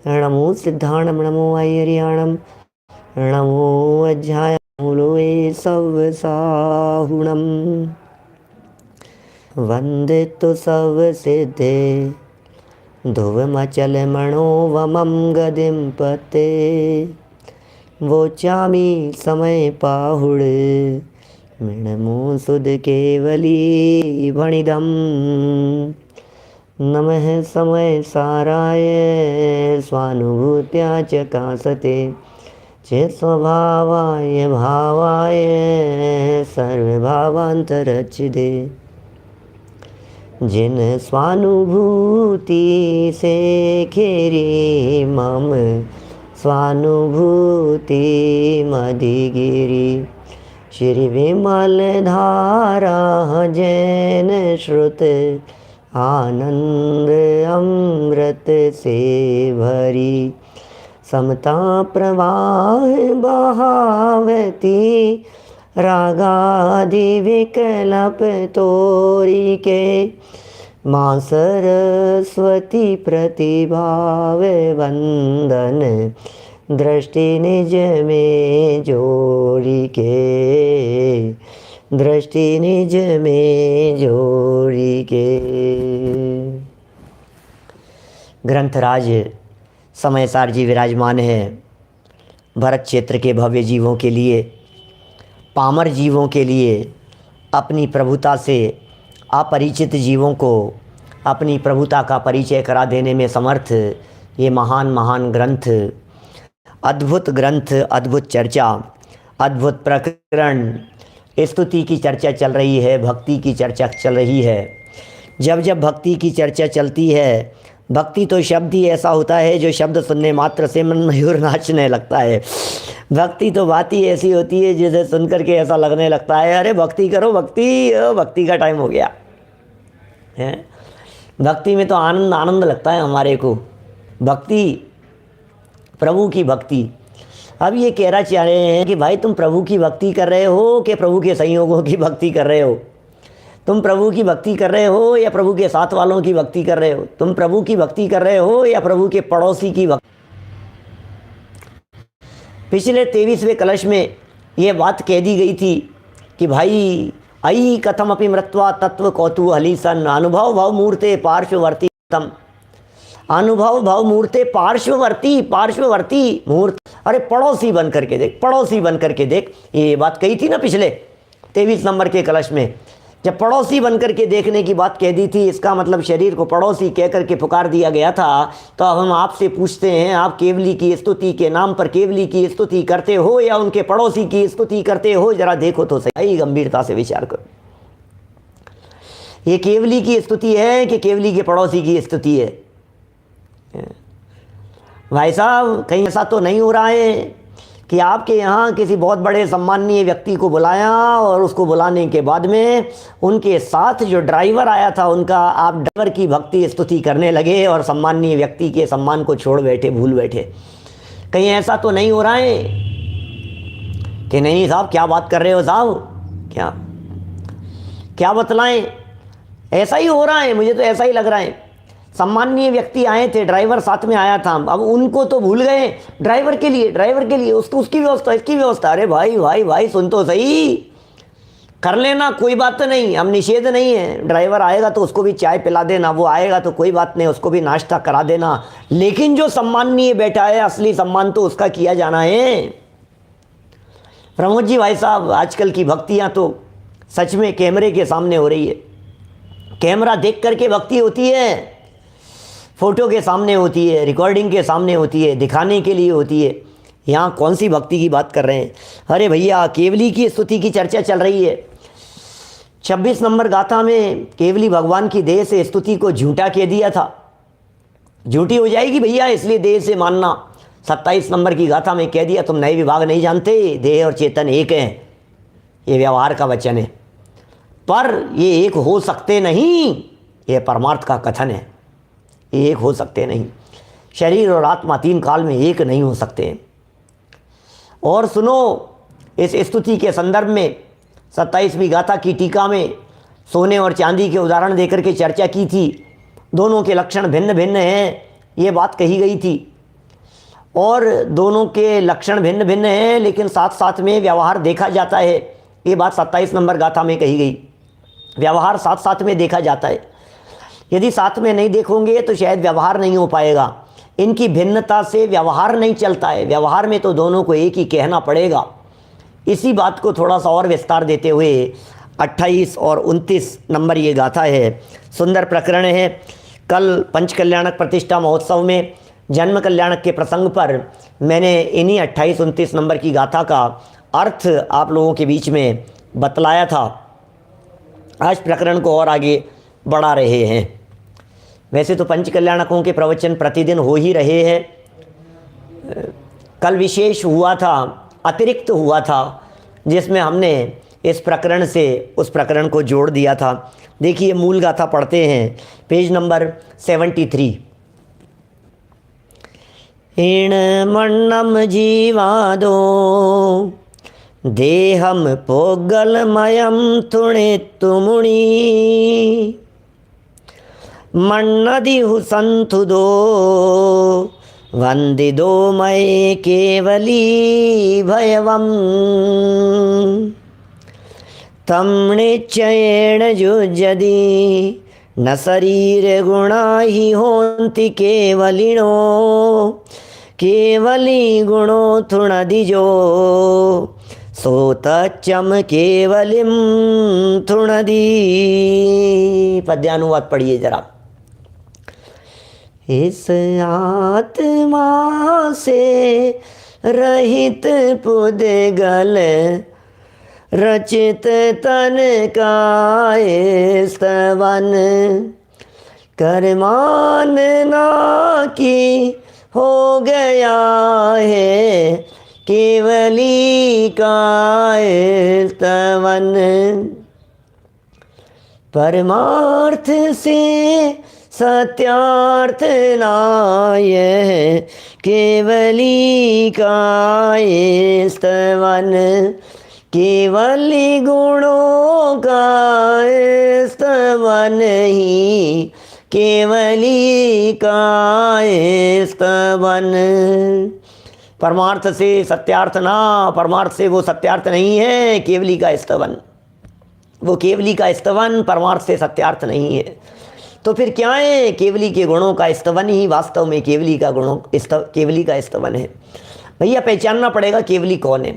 नमो सिद्धाणम नमो ऐर्याणम नमो अज्ञायमूलोए सवसाहुणम वंदे तो सब सिद्धे ध्रुवमचल मनोवमं गदिं पते वोचामि समय पाहुड़ मृणमो सुध केवली भणिदम नमः समय साराय स्वानुभूत्या च कासते चे स्वभावाय भावाय सर्वभावान्तरच्छिदे जिन स्वानुभूति से खेरी मम स्वानुभूति मधिगिरी श्री विमल धारा जैन श्रुत आनंद अमृत से भरी समता प्रवाह बहावती रागादि विकल्प तोरी के माँ सरस्वती प्रतिभाव वंदन दृष्टि निज में जोड़ी के दृष्टि निज में जोड़ी के। ग्रंथराज समयसार जी विराजमान है भरत क्षेत्र के भव्य जीवों के लिए, पामर जीवों के लिए अपनी प्रभुता से अपरिचित जीवों को अपनी प्रभुता का परिचय करा देने में समर्थ ये महान महान ग्रंथ, अद्भुत ग्रंथ, अद्भुत चर्चा, अद्भुत प्रकरण, स्तुति की चर्चा चल रही है, भक्ति की चर्चा चल रही है। जब जब भक्ति की चर्चा चलती है, भक्ति तो शब्द ही ऐसा होता है जो शब्द सुनने मात्र से मन मयूर नाचने लगता है। भक्ति तो बात ही ऐसी होती है जिसे सुन करके ऐसा लगने लगता है अरे भक्ति करो, भक्ति भक्ति का टाइम हो गया है। भक्ति में तो आनंद आनंद लगता है हमारे को, भक्ति, प्रभु की भक्ति। अब ये कहना चाह रहे हैं कि भाई तुम प्रभु की भक्ति कर रहे हो कि प्रभु के संयोगों की भक्ति कर रहे हो? तुम प्रभु की भक्ति कर रहे हो या प्रभु के साथ वालों की भक्ति कर रहे हो? तुम प्रभु की भक्ति कर रहे हो या प्रभु के पड़ोसी की भक्ति? पिछले 23वें कलश में ये बात कह दी गई थी कि भाई अयि कथम अपि मृत्वा तत्व कौतूहली सन अनुभव भाव मूर्ते पार्श्ववर्ती तम, अनुभव भाव मूर्ते पार्श्ववर्ती, पार्श्ववर्ती मूर्त, अरे पड़ोसी बन करके देख, पड़ोसी बन करके देख। ये बात कही थी ना पिछले 23 नंबर के कलश में, जब पड़ोसी बन करके देखने की बात कह दी थी, इसका मतलब शरीर को पड़ोसी कह करके पुकार दिया गया था। तो अब हम आपसे पूछते हैं, आप केवली की स्तुति के नाम पर केवली की स्तुति करते हो या उनके पड़ोसी की स्तुति करते हो? जरा देखो तो सही, गंभीरता से विचार करो। ये केवली की स्तुति है कि केवली के पड़ोसी की स्तुति है? भाई साहब कहीं ऐसा तो नहीं हो रहा है कि आपके यहाँ किसी बहुत बड़े सम्माननीय व्यक्ति को बुलाया और उसको बुलाने के बाद में उनके साथ जो ड्राइवर आया था उनका आप ड्राइवर की भक्ति स्तुति करने लगे और सम्माननीय व्यक्ति के सम्मान को छोड़ बैठे, भूल बैठे? कहीं ऐसा तो नहीं हो रहा है कि नहीं साहब क्या बात कर रहे हो साहब, क्या क्या बतलाएं? ऐसा ही हो रहा है, मुझे तो ऐसा ही लग रहा है। सम्माननीय व्यक्ति आए थे, ड्राइवर साथ में आया था, अब उनको तो भूल गए। ड्राइवर के लिए उसकी व्यवस्था, इसकी व्यवस्था। अरे भाई भाई भाई सुन तो सही, कर लेना, कोई बात तो नहीं, हम निषेध नहीं है। ड्राइवर आएगा तो उसको भी चाय पिला देना, वो आएगा तो कोई बात नहीं, उसको भी नाश्ता करा देना। लेकिन जो सम्माननीय बैठा है, असली सम्मान तो उसका किया जाना है। प्रमोद जी भाई साहब, आजकल की भक्तियाँ तो सच में कैमरे के सामने हो रही है। कैमरा देख करके भक्ति होती है, फोटो के सामने होती है, रिकॉर्डिंग के सामने होती है, दिखाने के लिए होती है। यहाँ कौन सी भक्ति की बात कर रहे हैं? अरे भैया केवली की स्तुति की चर्चा चल रही है। 26 नंबर गाथा में केवली भगवान की देह से स्तुति को झूठा कह दिया था, झूठी हो जाएगी भैया, इसलिए देह से मानना। 27 नंबर की गाथा में कह दिया तुम नए विभाग नहीं जानते, देह और चेतन एक हैं। ये व्यवहार का वचन है, पर ये एक हो सकते नहीं, ये परमार्थ का कथन है। एक हो सकते नहीं, शरीर और आत्मा 3 काल में एक नहीं हो सकते। और सुनो, इस स्तुति के संदर्भ में 27वीं गाथा की टीका में सोने और चांदी के उदाहरण देकर के चर्चा की थी। दोनों के लक्षण भिन्न भिन्न हैं, ये बात कही गई थी। और दोनों के लक्षण भिन्न भिन्न हैं, लेकिन साथ साथ में व्यवहार देखा जाता है। ये बात 27 नंबर गाथा में कही गई, व्यवहार साथ साथ में देखा जाता है। यदि साथ में नहीं देखोगे तो शायद व्यवहार नहीं हो पाएगा। इनकी भिन्नता से व्यवहार नहीं चलता है, व्यवहार में तो दोनों को एक ही कहना पड़ेगा। इसी बात को थोड़ा सा और विस्तार देते हुए 28 और 29 नंबर ये गाथा है, सुंदर प्रकरण है। कल पंचकल्याणक प्रतिष्ठा महोत्सव में जन्म कल्याणक के प्रसंग पर मैंने इन्हीं 28-29 नंबर की गाथा का अर्थ आप लोगों के बीच में बतलाया था। आज प्रकरण को और आगे बढ़ा रहे हैं। वैसे तो पंचकल्याणकों के प्रवचन प्रतिदिन हो ही रहे हैं, कल विशेष हुआ था, अतिरिक्त हुआ था, जिसमें हमने इस प्रकरण से उस प्रकरण को जोड़ दिया था। देखिए मूल गाथा पढ़ते हैं, पेज नंबर 73। ईण मण्णम जीवादो देहम पोगलमयम तुणेत्तु मुनि मण्णदिहु संतुदो वंदिदो मये केवली भयवम तम निश्चयेन युज्यति न शरीर गुणा ही होन्ति केवलिनो केवली गुणो थुणदिजो सोतच्चम केवलिम थुणदी। पद्यानुवाद पढ़िए जरा। इस आत्मा से रहित पुद्गल रचित तन का स्तवन करमान ना की हो गया है केवली का स्तवन परमार्थ से सत्यार्थ नाय केवली का स्तवन केवली गुणों का स्तवन ही केवली का स्तवन। परमार्थ से सत्यार्थ ना, परमार्थ से वो सत्यार्थ नहीं है, केवली का स्तवन, वो केवली का स्तवन परमार्थ से सत्यार्थ नहीं है। तो फिर क्या है? केवली के गुणों का स्तवन ही वास्तव में केवली का केवली का स्तवन है। भैया पहचानना पड़ेगा केवली कौन है।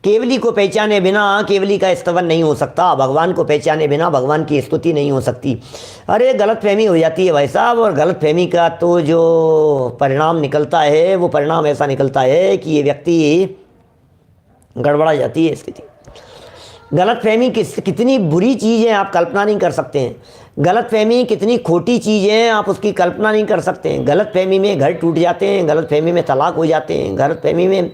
केवली को पहचाने बिना केवली का स्तवन नहीं हो सकता, भगवान को पहचाने बिना भगवान की स्तुति नहीं हो सकती। अरे गलतफहमी हो जाती है भाई साहब, और गलतफहमी का तो जो परिणाम निकलता है वो परिणाम ऐसा निकलता है कि ये व्यक्ति गड़बड़ा जाती है स्थिति। गलतफहमी कितनी बुरी चीज़ है आप कल्पना नहीं कर सकते हैं। गलतफहमी कितनी खोटी चीज़ है आप उसकी कल्पना नहीं कर सकते हैं। गलतफहमी में घर टूट जाते हैं, गलतफहमी में तलाक हो जाते हैं, गलतफहमी में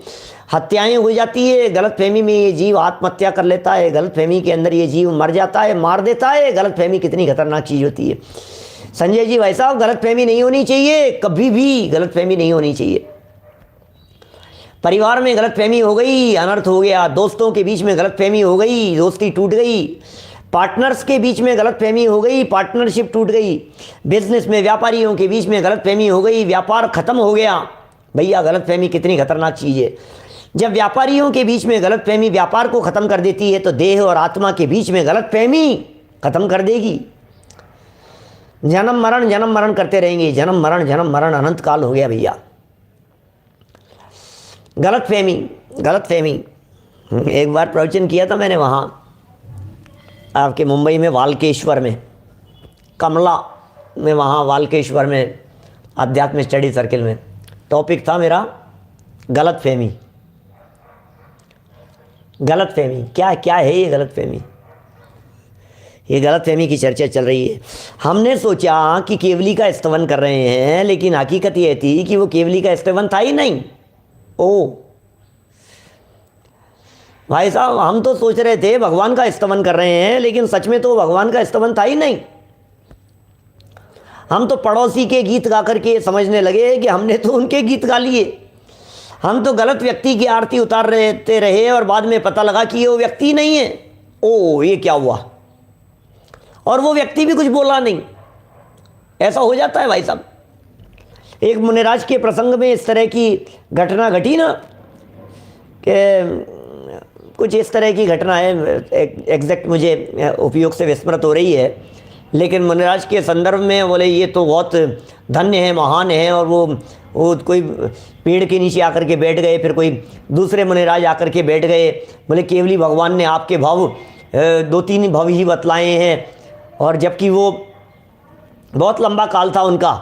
हत्याएं हो जाती है, गलतफहमी में ये जीव आत्महत्या कर लेता है, गलतफहमी के अंदर ये जीव मर जाता है, मार देता है। गलतफहमी कितनी खतरनाक चीज़ होती है संजय जी भाई साहब। गलतफहमी नहीं होनी चाहिए, कभी भी गलतफहमी नहीं होनी चाहिए। परिवार में गलतफहमी हो गई, अनर्थ हो गया। दोस्तों के बीच में गलतफहमी हो गई, दोस्ती टूट गई। पार्टनर्स के बीच में गलतफहमी हो गई, पार्टनरशिप टूट गई। बिजनेस में व्यापारियों के बीच में गलतफहमी हो गई, व्यापार खत्म हो गया। भैया गलतफहमी कितनी खतरनाक चीज़ है। जब व्यापारियों के बीच में गलतफहमी व्यापार को ख़त्म कर देती है तो देह और आत्मा के बीच में गलतफहमी ख़त्म कर देगी। जन्म मरण करते रहेंगे, जन्म मरण अनंत काल हो गया भैया। गलतफहमी एक बार प्रवचन किया था मैंने वहाँ आपके मुंबई में वाल्केश्वर में, कमला में, वहाँ वाल्केश्वर में आध्यात्मिक स्टडी सर्किल में टॉपिक था मेरा गलतफहमी। क्या है ये गलतफहमी? ये गलतफहमी की चर्चा चल रही है। हमने सोचा कि केवली का स्तवन कर रहे हैं, लेकिन हकीकत ये थी कि वो केवली का स्तवन था ही नहीं। ओ भाई साहब, हम तो सोच रहे थे भगवान का स्तवन कर रहे हैं, लेकिन सच में तो भगवान का स्तवन था ही नहीं। हम तो पड़ोसी के गीत गा करके समझने लगे कि हमने तो उनके गीत गा लिए। हम तो गलत व्यक्ति की आरती उतार रहे और बाद में पता लगा कि ये वो व्यक्ति नहीं है। ओ ये क्या हुआ, और वो व्यक्ति भी कुछ बोला नहीं। ऐसा हो जाता है भाई साहब। एक मुनिराज के प्रसंग में इस तरह की घटना घटी ना कि कुछ इस तरह की घटना है, एग्जैक्ट मुझे उपयोग से विस्मृत हो रही है, लेकिन मुनिराज के संदर्भ में बोले ये तो बहुत धन्य है, महान है, और वो कोई पेड़ के नीचे आकर के बैठ गए, फिर कोई दूसरे मुनिराज आकर के बैठ गए, बोले केवली भगवान ने आपके भाव 2-3 भाव ही बतलाए हैं, और जबकि वो बहुत लंबा काल था उनका,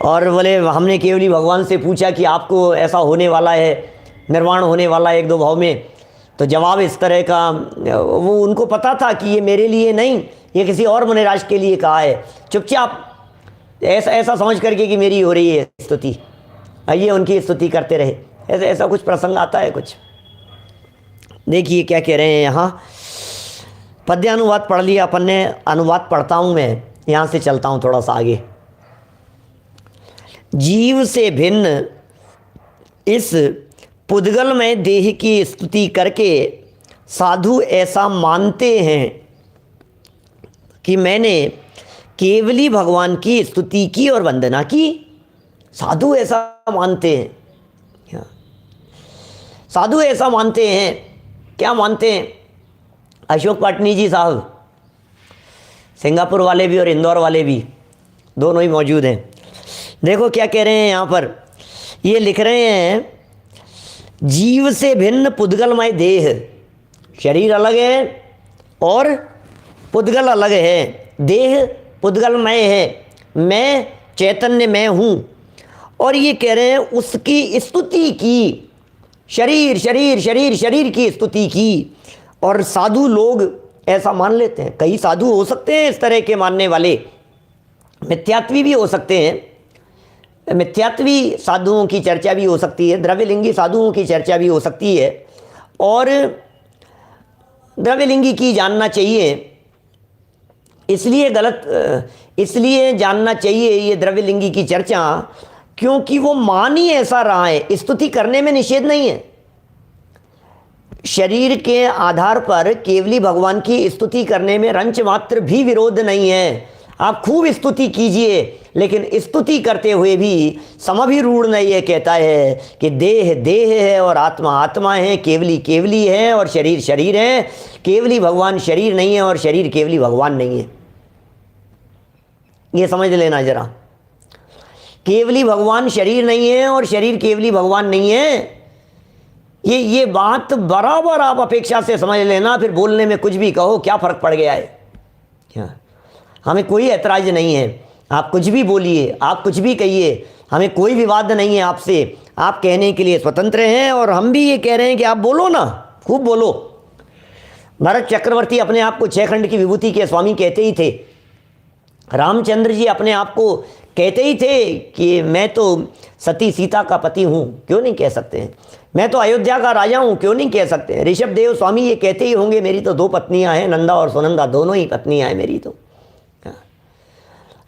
और बोले हमने केवली भगवान से पूछा कि आपको ऐसा होने वाला है, निर्वाण होने वाला है 1-2 भाव में, तो जवाब इस तरह का, वो उनको पता था कि ये मेरे लिए नहीं, ये किसी और मुनिराज के लिए कहा है, चुपचाप ऐसा समझ करके कि मेरी हो रही है स्तुति, ये उनकी स्तुति करते रहे। ऐसा कुछ प्रसंग आता है कुछ। देखिए क्या कह रहे हैं यहाँ, पद्यानुवाद पढ़ लिया अपन ने, अनुवाद पढ़ता हूँ मैं, यहाँ से चलता हूँ थोड़ा सा आगे। जीव से भिन्न इस पुद्गलमय देह की स्तुति करके साधु ऐसा मानते हैं कि मैंने केवली भगवान की स्तुति की और वंदना की। साधु ऐसा मानते हैं, साधु ऐसा मानते हैं। क्या मानते हैं? अशोक पाटनी जी साहब, सिंगापुर वाले भी और इंदौर वाले भी, दोनों ही मौजूद हैं। देखो क्या कह रहे हैं यहाँ पर, ये लिख रहे हैं, जीव से भिन्न पुद्गलमय देह, शरीर अलग है और पुद्गल अलग है, देह पुद्गलमय है, मैं चैतन्य मैं हूँ, और ये कह रहे हैं उसकी स्तुति की, शरीर शरीर शरीर शरीर की स्तुति की। और साधु लोग ऐसा मान लेते हैं। कई साधु हो सकते हैं इस तरह के मानने वाले, मिथ्यात्वी भी हो सकते हैं, मिथ्यात्वी साधुओं की चर्चा भी हो सकती है, द्रव्यलिंगी साधुओं की चर्चा भी हो सकती है, और द्रव्यलिंगी की जानना चाहिए, इसलिए जानना चाहिए ये द्रव्यलिंगी की चर्चा, क्योंकि वो मान ही ऐसा रहा है। स्तुति करने में निषेध नहीं है, शरीर के आधार पर केवली भगवान की स्तुति करने में रंच मात्र भी विरोध नहीं है। आप खूब स्तुति कीजिए, लेकिन स्तुति करते हुए भी समभिरूढ़ ने ये कहता है कि देह देह है और आत्मा आत्मा है, केवली केवली है और शरीर शरीर है, केवली भगवान शरीर नहीं है और शरीर केवली भगवान नहीं है। ये समझ लेना जरा, केवली भगवान शरीर नहीं है और शरीर केवली भगवान नहीं है। ये बात बराबर आप अपेक्षा से समझ लेना, फिर बोलने में कुछ भी कहो, क्या फर्क पड़ गया है। क्या, हमें कोई ऐतराज नहीं है, आप कुछ भी बोलिए, आप कुछ भी कहिए, हमें कोई विवाद नहीं है आपसे, आप कहने के लिए स्वतंत्र हैं, और हम भी ये कह रहे हैं कि आप बोलो ना, खूब बोलो। भरत चक्रवर्ती अपने आप को 6 खंड की विभूति के स्वामी कहते ही थे, रामचंद्र जी अपने आप को कहते ही थे कि मैं तो सती सीता का पति हूँ, क्यों नहीं कह सकते हैं, मैं तो अयोध्या का राजा हूँ, क्यों नहीं कह सकते हैं। ऋषभ देव स्वामी ये कहते ही होंगे, मेरी तो 2 पत्नियाँ हैं, नंदा और सुनंदा, दोनों ही पत्नियाँ हैं मेरी, तो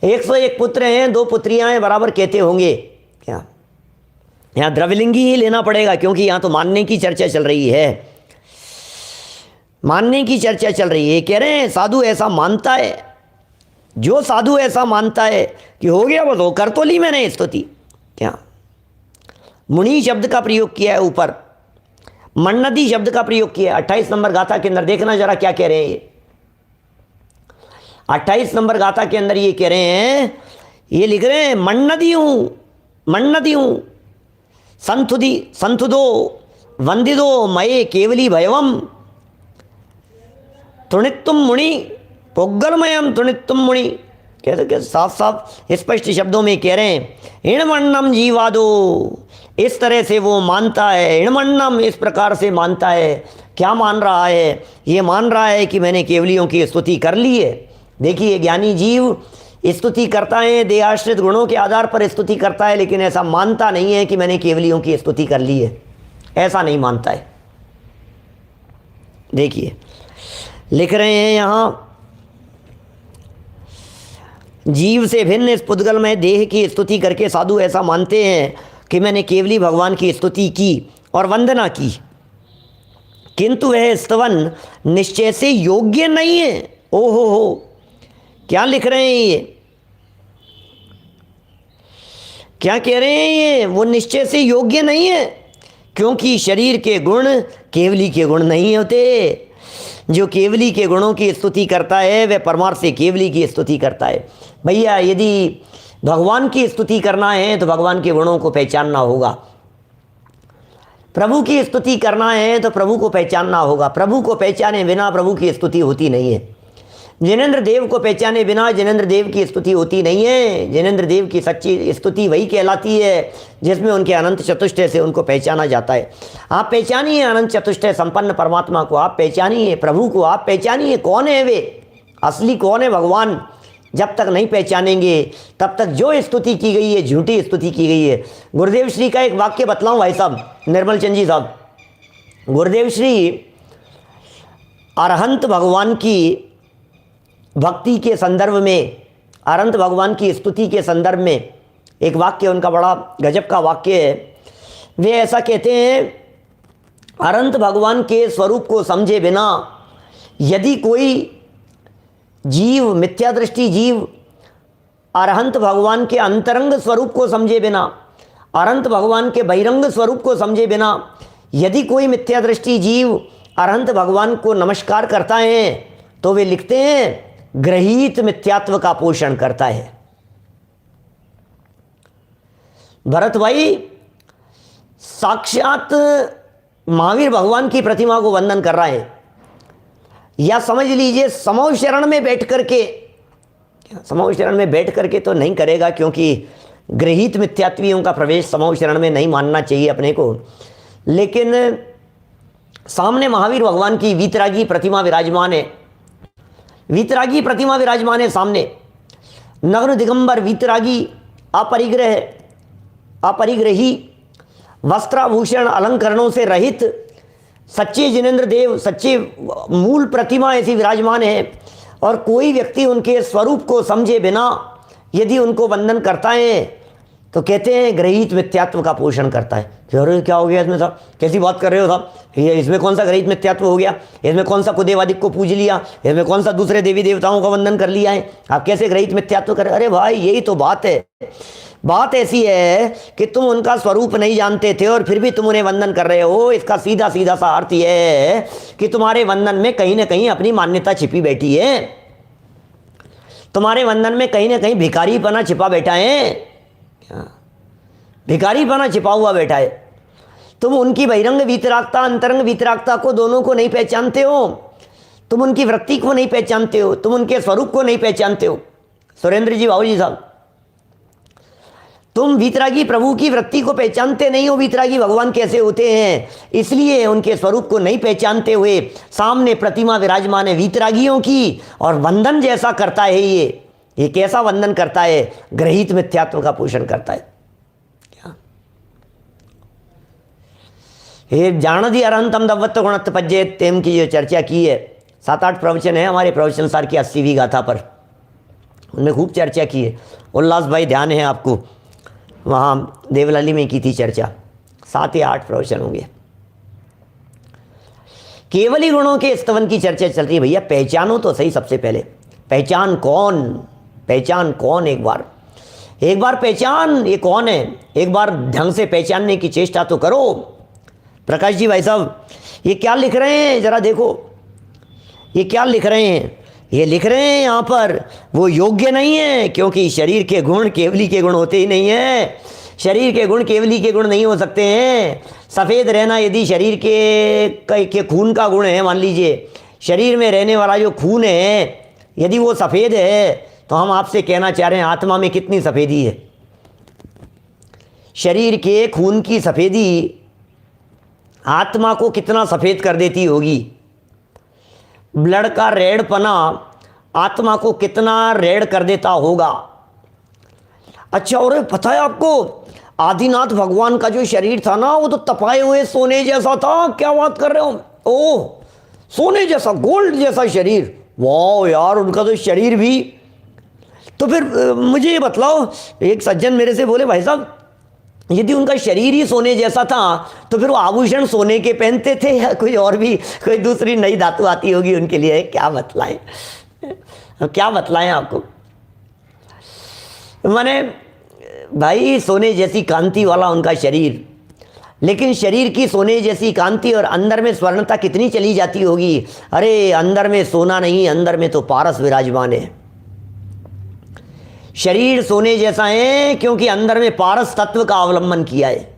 101 पुत्र हैं, 2 पुत्रियाँ हैं, बराबर कहते होंगे। क्या यहाँ द्रव्यलिंगी ही लेना पड़ेगा, क्योंकि यहाँ तो मानने की चर्चा चल रही है, मानने की चर्चा चल रही है। कह रहे हैं साधु ऐसा मानता है, जो साधु ऐसा मानता है कि हो गया वो तो कर तो ली मैंने स्तुति। क्या मुनि शब्द का प्रयोग किया है, ऊपर मन्नदी शब्द का प्रयोग किया है 28 नंबर गाथा के अंदर। देखना जरा क्या कह रहे हैं ये 28 नंबर गाथा के अंदर, ये कह रहे हैं, ये लिख रहे हैं, मन्नदी हूं संतुदो वंदिदो मये केवली भयवम तुणित्तुम मुनि पुग्गलमयम तुणित्तुम मुनि। कहते कि साफ साफ स्पष्ट शब्दों में कह रहे हैं, इणमन्नम जीवादो, इस तरह से वो मानता है, इणमन्नम इस प्रकार से मानता है। क्या मान रहा है? ये मान रहा है कि मैंने केवलियों की स्तुति कर ली है। देखिए ज्ञानी जीव स्तुति करता है, देहाश्रित गुणों के आधार पर स्तुति करता है, लेकिन ऐसा मानता नहीं है कि मैंने केवलियों की स्तुति कर ली है, ऐसा नहीं मानता है। देखिए लिख रहे हैं यहाँ, जीव से भिन्न इस पुद्गलमय देह की स्तुति करके साधु ऐसा मानते हैं कि मैंने केवली भगवान की स्तुति की और वंदना की, किंतु वह स्तवन निश्चय से योग्य नहीं है। ओहो हो, क्या लिख रहे हैं ये, क्या कह रहे हैं ये? वो निश्चय से योग्य नहीं है, क्योंकि शरीर के गुण केवली के गुण नहीं होते। जो केवली के गुणों की स्तुति करता है वह परमार्थ से केवली की स्तुति करता है। भैया यदि भगवान की स्तुति करना है तो भगवान के गुणों को पहचानना होगा, प्रभु की स्तुति करना है तो प्रभु को पहचानना होगा। प्रभु को पहचाने बिना प्रभु की स्तुति होती नहीं है। जिनेंद्र देव को पहचाने बिना जिनेंद्र देव की स्तुति होती नहीं है। जिनेंद्र देव की सच्ची स्तुति वही कहलाती है जिसमें उनके अनंत चतुष्टय से उनको पहचाना जाता है। आप पहचानिए अनंत चतुष्टय संपन्न परमात्मा को, आप पहचानिए प्रभु को, आप पहचानिए कौन है वे, असली कौन है भगवान। जब तक नहीं पहचानेंगे तब तक जो स्तुति की गई है झूठी स्तुति की गई है। गुरुदेव श्री का एक वाक्य बतलाऊं भाई साहब, निर्मल चंद जी साहब। गुरुदेव श्री अरहंत भगवान की भक्ति के संदर्भ में, अनंत भगवान की स्तुति के संदर्भ में एक वाक्य उनका बड़ा गजब का वाक्य है। वे ऐसा कहते हैं, अनंत भगवान के स्वरूप को समझे बिना यदि कोई जीव, मिथ्या दृष्टि जीव, अरहंत भगवान के अंतरंग स्वरूप को समझे बिना, अनंत भगवान के बहिरंग स्वरूप को समझे बिना यदि कोई मिथ्या दृष्टि जीव अरहंत भगवान को नमस्कार करता है तो वे लिखते हैं ग्रहित मिथ्यात्व का पोषण करता है। भरत भाई साक्षात महावीर भगवान की प्रतिमा को वंदन कर रहा है, या समझ लीजिए समूह शरण में बैठ करके, समूह शरण में बैठ करके तो नहीं करेगा क्योंकि ग्रहित मिथ्यात्वियों का प्रवेश समूह शरण में नहीं मानना चाहिए अपने को, लेकिन सामने महावीर भगवान की वीतरागी प्रतिमा विराजमान है, वीतरागी प्रतिमा विराजमान है सामने। नग्न दिगंबर वीतरागी, अपरिग्रह, अपरिग्रही, वस्त्राभूषण अलंकरणों से रहित सच्चे जिनेंद्र देव, सच्चे मूल प्रतिमा ऐसी विराजमान है। और कोई व्यक्ति उनके स्वरूप को समझे बिना यदि उनको वंदन करता है तो कहते हैं ग्रहित मिथ्यात्व का पोषण करता है। अरे क्या हो गया इसमें साहब, कैसी बात कर रहे हो साहब, ये इसमें कौन सा ग्रहित मिथ्यात्व हो गया, इसमें कौन सा कुदेवादिक को पूज लिया, इसमें कौन सा दूसरे देवी देवताओं का वंदन कर लिया है, आप कैसे ग्रहित मिथ्यात्व कर। अरे भाई यही तो बात है। बात ऐसी है कि तुम उनका स्वरूप नहीं जानते थे और फिर भी तुम उन्हें वंदन कर रहे हो। इसका सीधा सीधा सा अर्थ यह है कि तुम्हारे वंदन में कहीं ना कहीं अपनी मान्यता छिपी बैठी है, तुम्हारे वंदन में कहीं ना कहीं भिखारीपना छिपा बैठा है, भिखारीपना छिपा हुआ बैठा है। तुम उनकी बहिरंग वीतरागता, अंतरंग वीतरागता को, दोनों को नहीं पहचानते हो, तुम उनकी वृत्ति को नहीं पहचानते हो, तुम उनके स्वरूप को नहीं पहचानते हो। सुरेंद्र जी बाबू जी साहब, तुम वीतरागी प्रभु की वृत्ति को पहचानते नहीं हो, वीतरागी भगवान कैसे होते हैं, इसलिए उनके स्वरूप को नहीं पहचानते हुए सामने प्रतिमा विराजमान है वीतरागियों की और वंदन जैसा करता है। ये कैसा वंदन करता है, ग्रहित मिथ्यात्व का पोषण करता है। ये जानदी अरहंतम दव्वत्व गुणत्व पज्जेत तेम की जो चर्चा की है, 7-8 प्रवचन है हमारे प्रवचन सार की 80वीं गाथा पर, उनमें खूब चर्चा की है। उल्लास भाई ध्यान है आपको, वहाँ देवलाली में की थी चर्चा, 7 या 8 प्रवचन होंगे। केवली गुणों के स्तवन की चर्चा चल रही है। भैया पहचानो तो सही, सबसे पहले पहचान कौन, पहचान कौन, एक बार पहचान ये कौन है, एक बार ढंग से पहचानने की चेष्टा तो करो। प्रकाश जी भाई साहब ये क्या लिख रहे हैं जरा देखो, ये क्या लिख रहे हैं, ये लिख रहे हैं यहाँ पर वो योग्य नहीं है क्योंकि शरीर के गुण केवली के गुण होते ही नहीं है। शरीर के गुण केवली के गुण नहीं हो सकते हैं। सफ़ेद रहना यदि शरीर के खून का गुण है, मान लीजिए शरीर में रहने वाला जो खून है यदि वो सफ़ेद है तो हम आपसे कहना चाह रहे हैं आत्मा में कितनी सफ़ेदी है। शरीर के खून की सफ़ेदी आत्मा को कितना सफ़ेद कर देती होगी। ब्लड का रेडपना आत्मा को कितना रेड कर देता होगा। अच्छा, और पता है आपको आदिनाथ भगवान का जो शरीर था ना वो तो तपाए हुए सोने जैसा था। क्या बात कर रहे हो, ओह सोने जैसा, गोल्ड जैसा शरीर। वाह यार, उनका तो शरीर भी। तो फिर मुझे ये बतलाओ, एक सज्जन मेरे से बोले भाई साहब यदि उनका शरीर ही सोने जैसा था तो फिर वो आभूषण सोने के पहनते थे या कोई और भी कोई दूसरी नई धातु आती होगी उनके लिए। क्या बतलाएं, क्या बतलाएं आपको। माने भाई सोने जैसी कांति वाला उनका शरीर, लेकिन शरीर की सोने जैसी कांति और अंदर में स्वर्णता कितनी चली जाती होगी। अरे अंदर में सोना नहीं, अंदर में तो पारस विराजमान है। शरीर सोने जैसा है क्योंकि अंदर में पारस तत्व का अवलंबन किया है।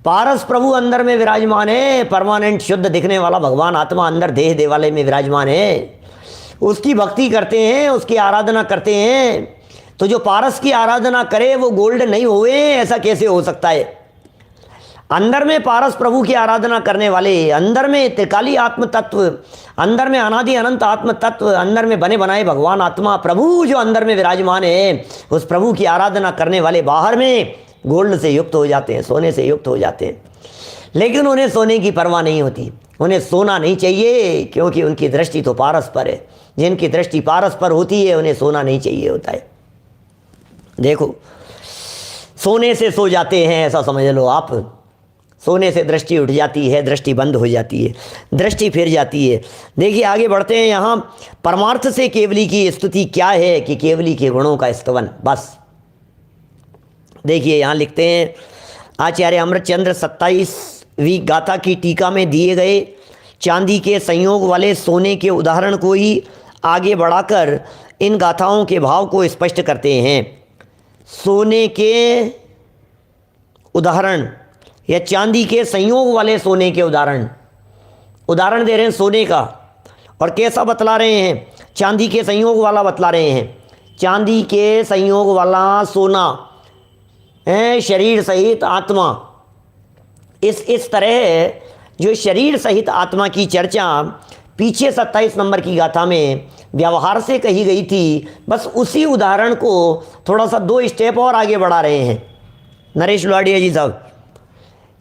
पारस प्रभु अंदर में विराजमान है, परमानेंट शुद्ध दिखने वाला भगवान आत्मा अंदर देह देवालय में विराजमान है। उसकी भक्ति करते हैं, उसकी आराधना करते हैं। तो जो पारस की आराधना करे वो गोल्ड नहीं होए, ऐसा कैसे हो सकता है। अंदर में पारस प्रभु की आराधना करने वाले, अंदर में त्रिकाली आत्म तत्व, अंदर में अनादि अनंत आत्म तत्व, अंदर में बने बनाए भगवान आत्मा प्रभु जो अंदर में विराजमान है, उस प्रभु की आराधना करने वाले बाहर में गोल्ड से युक्त हो जाते हैं, सोने से युक्त हो जाते हैं। लेकिन उन्हें सोने की परवाह नहीं होती, उन्हें सोना नहीं चाहिए क्योंकि उनकी दृष्टि तो पारस पर है। जिनकी दृष्टि पारस पर होती है उन्हें सोना नहीं चाहिए होता है। देखो सोने से सो जाते हैं ऐसा समझ लो आप। सोने से दृष्टि उठ जाती है, दृष्टि बंद हो जाती है, दृष्टि फिर जाती है। देखिए आगे बढ़ते हैं। यहाँ परमार्थ से केवली की स्तुति क्या है कि केवली के गुणों का स्तवन। बस देखिए यहाँ लिखते हैं आचार्य अमृतचंद्र 27वीं गाथा की टीका में दिए गए चांदी के संयोग वाले सोने के उदाहरण को ही आगे बढ़ाकर इन गाथाओं के भाव को स्पष्ट करते हैं। सोने के उदाहरण या चांदी के संयोग वाले सोने के उदाहरण दे रहे हैं सोने का। और कैसा बतला रहे हैं? चांदी के संयोग वाला बतला रहे हैं। चांदी के संयोग वाला सोना है, शरीर सहित आत्मा। इस तरह जो शरीर सहित आत्मा की चर्चा पीछे 27 नंबर की गाथा में व्यवहार से कही गई थी, बस उसी उदाहरण को थोड़ा सा 2 स्टेप और आगे बढ़ा रहे हैं नरेश लुहाड़िया जी साहब।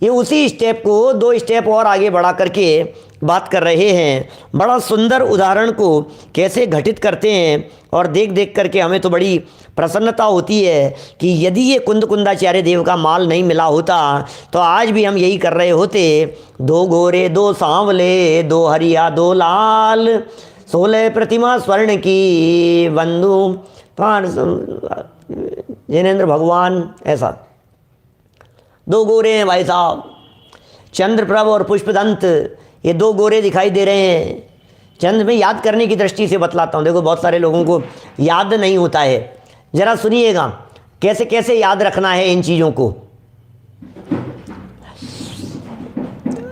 ये उसी स्टेप को 2 स्टेप और आगे बढ़ा करके बात कर रहे हैं। बड़ा सुंदर उदाहरण को कैसे घटित करते हैं और देख देख करके हमें तो बड़ी प्रसन्नता होती है कि यदि ये कुंदाचार्य देव का माल नहीं मिला होता तो आज भी हम यही कर रहे होते। 2 गोरे 2 सांवले 2 हरिया 2 लाल 16 प्रतिमा स्वर्ण की बंधु जिनेंद्र भगवान, ऐसा 2 गोरे हैं भाई साहब, चंद्रप्रभ और पुष्पदंत। ये 2 गोरे दिखाई दे रहे हैं। चंद्र में याद करने की दृष्टि से बतलाता हूँ। देखो बहुत सारे लोगों को याद नहीं होता है, जरा सुनिएगा कैसे कैसे याद रखना है इन चीज़ों को।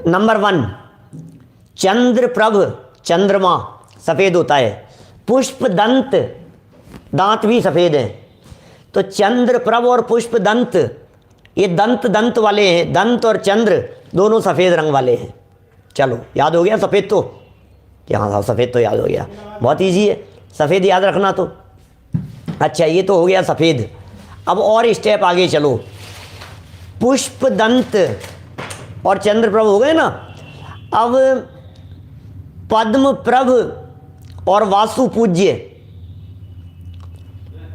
नंबर 1, चंद्रप्रभ चंद्रमा सफ़ेद होता है, पुष्पदंत दांत भी सफ़ेद हैं। तो चंद्रप्रभ और पुष्पदंत ये दंत वाले हैं। दंत और चंद्र दोनों सफ़ेद रंग वाले हैं। चलो याद हो गया सफ़ेद तो? हाँ साहब सफ़ेद तो याद हो गया, बहुत इजी है सफ़ेद याद रखना तो। अच्छा ये तो हो गया सफ़ेद। अब और स्टेप आगे चलो। पुष्पदंत और चंद्रप्रभ हो गए ना। अब पद्मप्रभ और वासुपूज्य,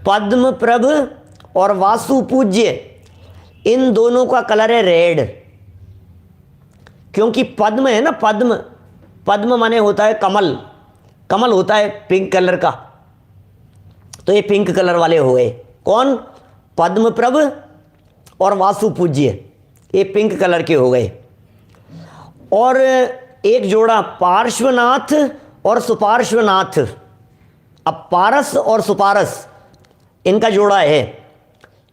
पद्मप्रभ और वासुपूज्य, इन दोनों का कलर है रेड। क्योंकि पद्म है ना, पद्म माने होता है कमल, कमल होता है पिंक कलर का। तो ये पिंक कलर वाले हो गए। कौन? पद्मप्रभ और वासुपूज्य, ये पिंक कलर के हो गए। और एक जोड़ा पार्श्वनाथ और सुपार्श्वनाथ। अब पारस और सुपारस इनका जोड़ा है।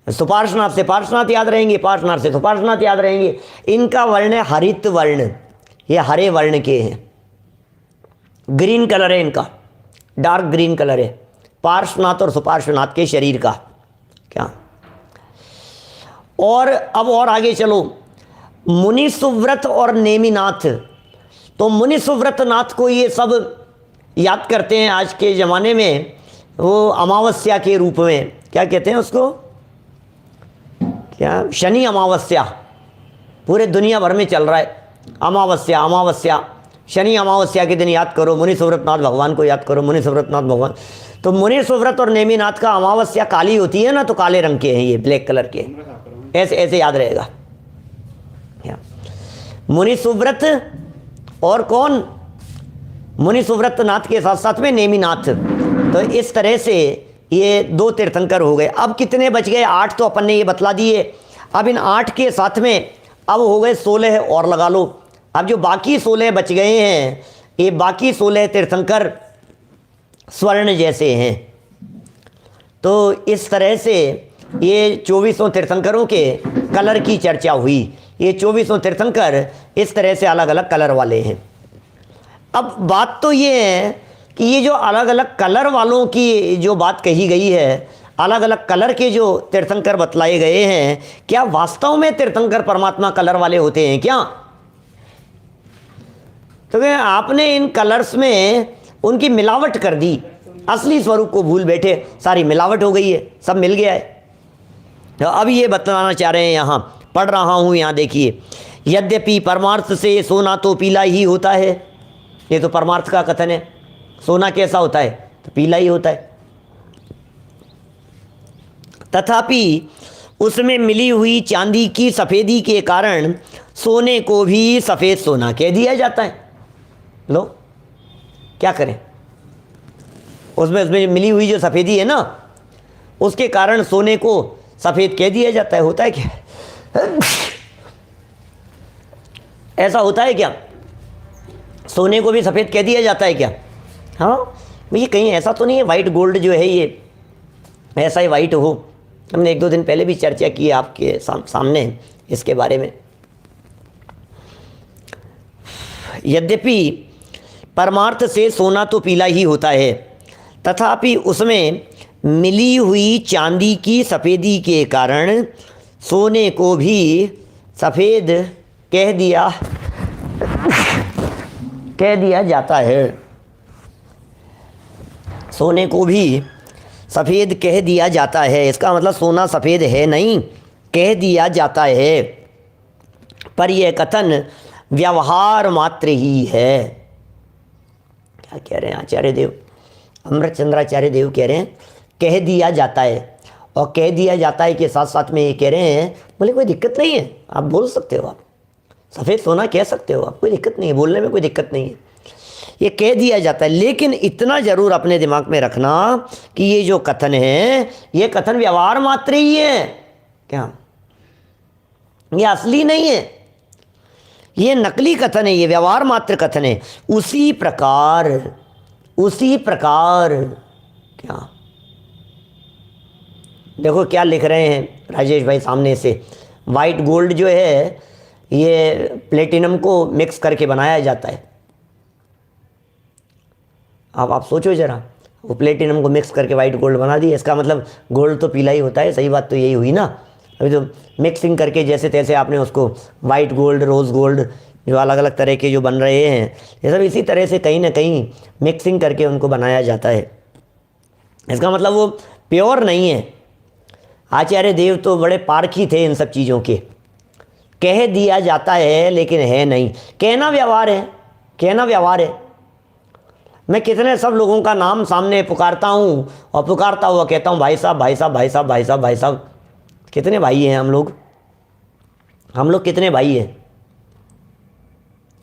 सुपार्श्वनाथ से पार्श्वनाथ याद रहेंगे, पार्श्वनाथ से सुपार्श्वनाथ याद रहेंगे। इनका वर्ण है हरित वर्ण, ये हरे वर्ण के हैं। ग्रीन कलर है इनका, डार्क ग्रीन कलर है पार्श्वनाथ और सुपार्श्वनाथ के शरीर का। क्या? और अब और आगे चलो। मुनि सुव्रत और नेमिनाथ। तो मुनि सुव्रत नाथ को ये सब याद करते हैं आज के ज़माने में, वो अमावस्या के रूप में। क्या कहते हैं उसको? क्या? शनि अमावस्या पूरे दुनिया भर में चल रहा है। अमावस्या अमावस्या, शनि अमावस्या के दिन याद करो मुनि सुव्रतनाथ भगवान को, याद करो मुनि सुव्रतनाथ भगवान। तो मुनि सुव्रत और नेमिनाथ का अमावस्या काली होती है ना, तो काले रंग के हैं ये, ब्लैक कलर के। ऐसे ऐसे याद रहेगा। मुनि सुव्रत और कौन? मुनि सुव्रतनाथ के साथ साथ में नेमिनाथ। तो इस तरह से ये 2 तीर्थंकर हो गए। अब कितने बच गए? 8 तो अपन ने ये बतला दिए। अब इन 8 के साथ में अब हो गए 16 और लगा लो। अब जो बाकी 16 बच गए हैं, ये बाकी 16 तीर्थंकर स्वर्ण जैसे हैं। तो इस तरह से ये 24 तीर्थंकरों के कलर की चर्चा हुई। ये 24 तीर्थंकर इस तरह से अलग अलग कलर वाले हैं। अब बात तो ये है कि ये जो अलग अलग कलर वालों की जो बात कही गई है, अलग अलग कलर के जो तीर्थंकर बतलाए गए हैं, क्या वास्तव में तीर्थंकर परमात्मा कलर वाले होते हैं क्या? तो आपने इन कलर्स में उनकी मिलावट कर दी, असली स्वरूप को भूल बैठे, सारी मिलावट हो गई है, सब मिल गया है। तो अब ये बतलाना चाह रहे हैं, यहाँ पढ़ रहा हूँ, यहाँ देखिए, यद्यपि परमार्थ से सोना तो पीला ही होता है। ये तो परमार्थ का कथन है। सोना कैसा होता है? तो पीला ही होता है। तथापि उसमें मिली हुई चांदी की सफ़ेदी के कारण सोने को भी सफ़ेद सोना कह दिया जाता है। लो, क्या करें? उसमें मिली हुई जो सफ़ेदी है ना, उसके कारण सोने को सफ़ेद कह दिया जाता है। होता है क्या? ऐसा होता है क्या? सोने को भी सफ़ेद कह दिया जाता है क्या? हाँ भैया, कहीं ऐसा तो नहीं है वाइट गोल्ड जो है ये ऐसा ही वाइट हो। हमने 1-2 दिन पहले भी चर्चा की है आपके सामने इसके बारे में। यद्यपि परमार्थ से सोना तो पीला ही होता है, तथापि उसमें मिली हुई चांदी की सफ़ेदी के कारण सोने को भी सफ़ेद कह दिया जाता है। सोने को भी सफ़ेद कह दिया जाता है। इसका मतलब सोना सफ़ेद है नहीं, कह दिया जाता है, पर यह कथन व्यवहार मात्र ही है। क्या कह रहे हैं आचार्य देव? अमृत चंद्राचार्य देव कह रहे हैं कह दिया जाता है, और कह दिया जाता है के साथ साथ में ये कह रहे हैं, बोले कोई दिक्कत नहीं है, आप बोल सकते हो, आप सफ़ेद सोना कह सकते हो, आप कोई दिक्कत नहीं है, बोलने में कोई दिक्कत नहीं है, ये कह दिया जाता है। लेकिन इतना ज़रूर अपने दिमाग में रखना कि ये जो कथन है, ये कथन व्यवहार मात्र ही है। क्या? ये असली नहीं है, ये नकली कथन है, ये व्यवहार मात्र कथन है। उसी प्रकार क्या? देखो क्या लिख रहे हैं राजेश भाई सामने से, वाइट गोल्ड जो है ये प्लेटिनम को मिक्स करके बनाया जाता है। अब आप सोचो जरा, वो प्लेटिनम को मिक्स करके वाइट गोल्ड बना दिया, इसका मतलब गोल्ड तो पीला ही होता है। सही बात तो यही हुई ना। अभी तो मिक्सिंग करके जैसे तैसे आपने उसको वाइट गोल्ड, रोज़ गोल्ड, जो अलग अलग तरह के जो बन रहे हैं, ये सब इसी तरह से कहीं ना कहीं मिक्सिंग करके उनको बनाया जाता है। इसका मतलब वो प्योर नहीं है। आचार्य देव तो बड़े पारखी थे इन सब चीज़ों के। कह दिया जाता है लेकिन है नहीं। कहना व्यवहार है, कहना व्यवहार है। मैं कितने सब लोगों का नाम सामने पुकारता हूँ और पुकारता हुआ कहता हूँ भाई साहब, भाई साहब, भाई साहब, भाई साहब, भाई साहब। कितने भाई हैं हम लोग कितने भाई हैं?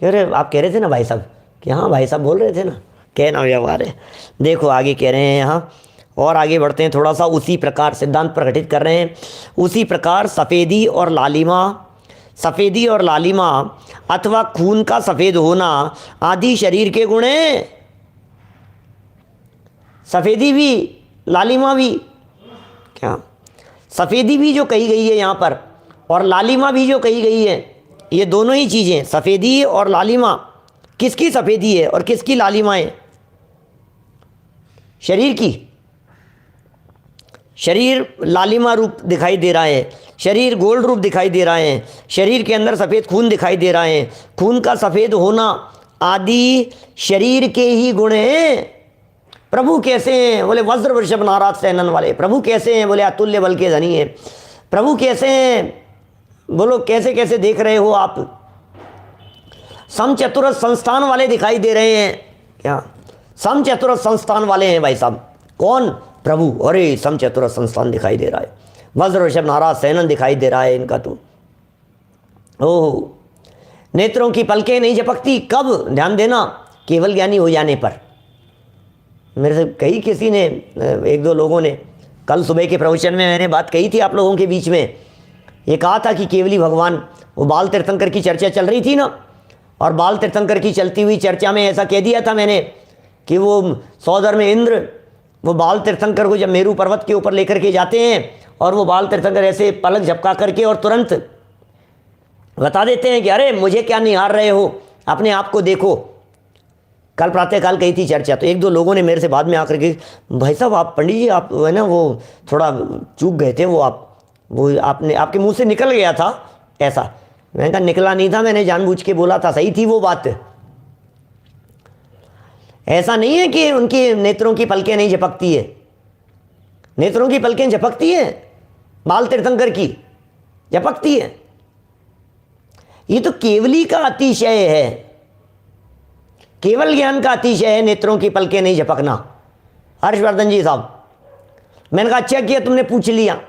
कह रहे आप कह रहे थे ना भाई साहब, कि हाँ भाई साहब बोल रहे थे ना, कहना व्यवहार है। देखो आगे कह रहे हैं यहाँ, और आगे बढ़ते हैं थोड़ा सा। उसी प्रकार सिद्धांत प्रकटित कर रहे हैं। उसी प्रकार सफ़ेदी और लालिमा अथवा खून का सफ़ेद होना आदि शरीर के गुण हैं। सफ़ेदी भी लालिमा भी, क्या सफ़ेदी भी जो कही गई है यहाँ पर, और लालिमा भी जो कही गई है, ये दोनों ही चीज़ें, सफ़ेदी और लालिमा, किसकी सफ़ेदी है और किसकी लालिमा है? शरीर की। शरीर लालिमा रूप दिखाई दे रहा है, शरीर गोल्ड रूप दिखाई दे रहा है, शरीर के अंदर सफ़ेद खून दिखाई दे रहा है। खून का सफ़ेद होना आदि शरीर के ही गुण हैं। प्रभु कैसे हैं? बोले वज्र वृषभ नाराज सैनन वाले। प्रभु कैसे हैं? बोले अतुल्य बल के धनी हैं। प्रभु कैसे हैं? बोलो कैसे कैसे देख रहे हो आप? समचतुरस्र संस्थान वाले दिखाई दे रहे हैं। क्या समचतुरस्र संस्थान वाले हैं भाई साहब? कौन? प्रभु। अरे समचतुरस्र संस्थान दिखाई दे रहा है, वज्र वृषभ नाराज सैनन दिखाई दे रहा है इनका तो। ओह, नेत्रों की पलकें नहीं झपकती। कब? ध्यान देना, केवल ज्ञानी हो जाने पर। मेरे से कही किसी ने, एक दो लोगों ने, कल सुबह के प्रवचन में मैंने बात कही थी आप लोगों के बीच में, ये कहा था कि केवली भगवान, वो बाल तीर्थंकर की चर्चा चल रही थी ना, और बाल तीर्थंकर की चलती हुई चर्चा में ऐसा कह दिया था मैंने कि वो सौदर में इंद्र वो बाल तीर्थंकर को जब मेरू पर्वत के ऊपर लेकर के जाते हैं और वो बाल तीर्थंकर ऐसे पलक झपका करके और तुरंत बता देते हैं कि अरे मुझे क्या निहार रहे हो, अपने आप को देखो। कल प्रातःकाल कही थी चर्चा, तो एक दो लोगों ने मेरे से बाद में आकर के, भाई साहब आप पंडित जी आप है ना वो थोड़ा चूक गए थे, वो आपने आपके मुंह से निकल गया था ऐसा। मैंने कहा निकला नहीं था, मैंने जानबूझ के बोला था, सही थी वो बात। ऐसा नहीं है कि उनकी नेत्रों की पलकें नहीं झपकती है, नेत्रों की पलकें झपकती है, बाल तीर्थंकर की झपकती है। ये तो केवली का अतिशय है, केवल ज्ञान का अतिशय है नेत्रों की पलकें नहीं झपकना। हर्षवर्धन जी साहब, मैंने कहा अच्छा किया तुमने पूछ लिया,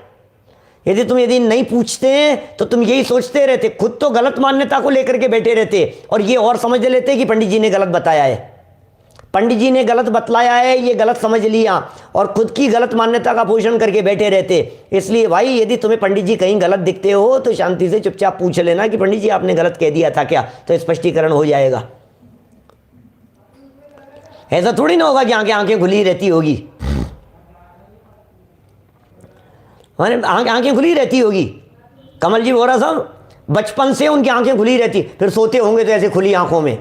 यदि नहीं पूछते तो तुम यही सोचते रहते, खुद तो गलत मान्यता को लेकर के बैठे रहते और ये और समझ लेते कि पंडित जी ने गलत बताया है, पंडित जी ने गलत बतलाया है, ये गलत समझ लिया और खुद की गलत मान्यता का पोषण करके बैठे रहते। इसलिए भाई यदि तुम्हें पंडित जी कहीं गलत दिखते हो तो शांति से चुपचाप पूछ लेना कि पंडित जी आपने गलत कह दिया था क्या, तो स्पष्टीकरण हो जाएगा। ऐसा थोड़ी ना होगा कि आंखें खुली रहती होगी, आंखें खुली रहती होगी। कमल जी बोरा साहब बचपन से उनकी आंखें खुली रहती, फिर सोते होंगे तो ऐसे खुली आंखों में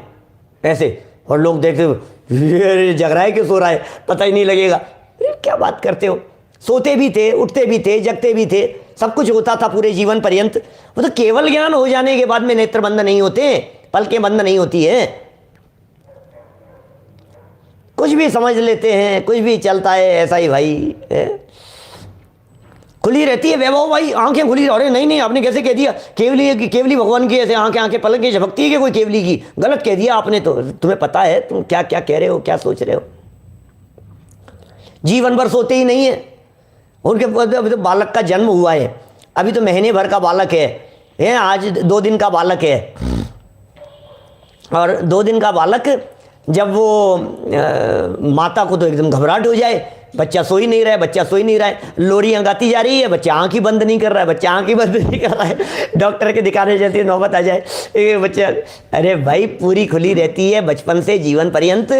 ऐसे, और लोग देखते ये जग रहा है कि सो रहा है पता ही नहीं लगेगा। क्या बात करते हो, सोते भी थे, उठते भी थे, जगते भी थे, सब कुछ होता था पूरे जीवन पर्यंत। वो तो केवल ज्ञान हो जाने के बाद में नेत्र बंद नहीं होते, पलकें बंद नहीं होती है, कुछ भी समझ लेते हैं, कुछ भी चलता है ऐसा ही भाई खुली रहती है। वैभव भाई आंखें खुली, अरे नहीं आपने कैसे कह दिया, केवली भगवान की ऐसे आंखें पलक के झपकती है कि कोई केवली की, गलत कह दिया आपने। तो तुम्हें पता है तुम क्या क्या कह रहे हो, क्या सोच रहे हो। जीवन भर सोते ही नहीं है उनके, अभी तो बालक का जन्म हुआ है, अभी तो महीने भर का बालक है, आज 2 दिन का बालक है, और 2 दिन का बालक जब वो माता को तो एकदम घबराहट हो जाए, बच्चा सो ही नहीं रहा है, बच्चा सो ही नहीं रहा है, लोरियां गाती जा रही है, बच्चा आंख ही बंद नहीं कर रहा है, बच्चा आंख ही बंद नहीं कर रहा है, डॉक्टर के दिखाने जाती है, नौबत आ जाए बच्चा। अरे भाई पूरी खुली रहती है बचपन से जीवन पर्यंत,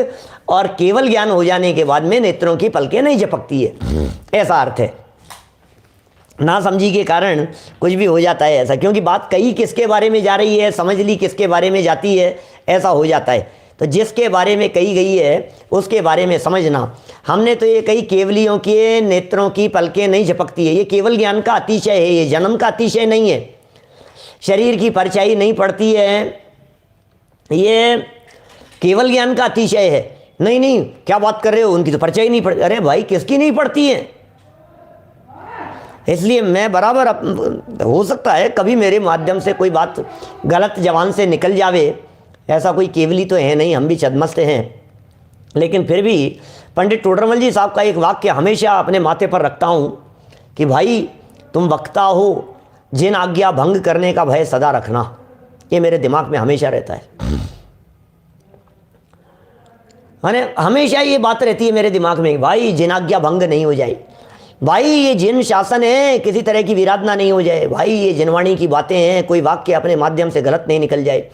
और केवल ज्ञान हो जाने के बाद में नेत्रों की पलकें नहीं झपकती है, ऐसा अर्थ है। ना समझी के कारण कुछ भी हो जाता है ऐसा, क्योंकि बात कही किसके बारे में जा रही है, समझ ली किसके बारे में जाती है, ऐसा हो जाता है। तो जिसके बारे में कही गई है उसके बारे में समझना। हमने तो ये कही केवलियों के नेत्रों की पलकें नहीं झपकती है, ये केवल ज्ञान का अतिशय है, ये जन्म का अतिशय नहीं है, शरीर की परछाई नहीं पड़ती है, ये केवल ज्ञान का अतिशय है। नहीं क्या बात कर रहे हो, उनकी तो परछाई नहीं पड़ती। अरे भाई किसकी नहीं पड़ती है। इसलिए मैं बराबर, हो सकता है कभी मेरे माध्यम से कोई बात गलत जबान से निकल जावे, ऐसा कोई केवली तो है नहीं, हम भी छदमस्त हैं, लेकिन फिर भी पंडित टोडरमल जी साहब का एक वाक्य हमेशा अपने माथे पर रखता हूँ कि भाई तुम वक्ता हो, जिन आज्ञा भंग करने का भय सदा रखना। ये मेरे दिमाग में हमेशा रहता है, हमेशा ये बात रहती है मेरे दिमाग में, भाई जिन आज्ञा भंग नहीं हो जाए, भाई ये जिन शासन है किसी तरह की विराधना नहीं हो जाए, भाई ये जिनवाणी की बातें हैं, कोई वाक्य अपने माध्यम से गलत नहीं निकल जाए,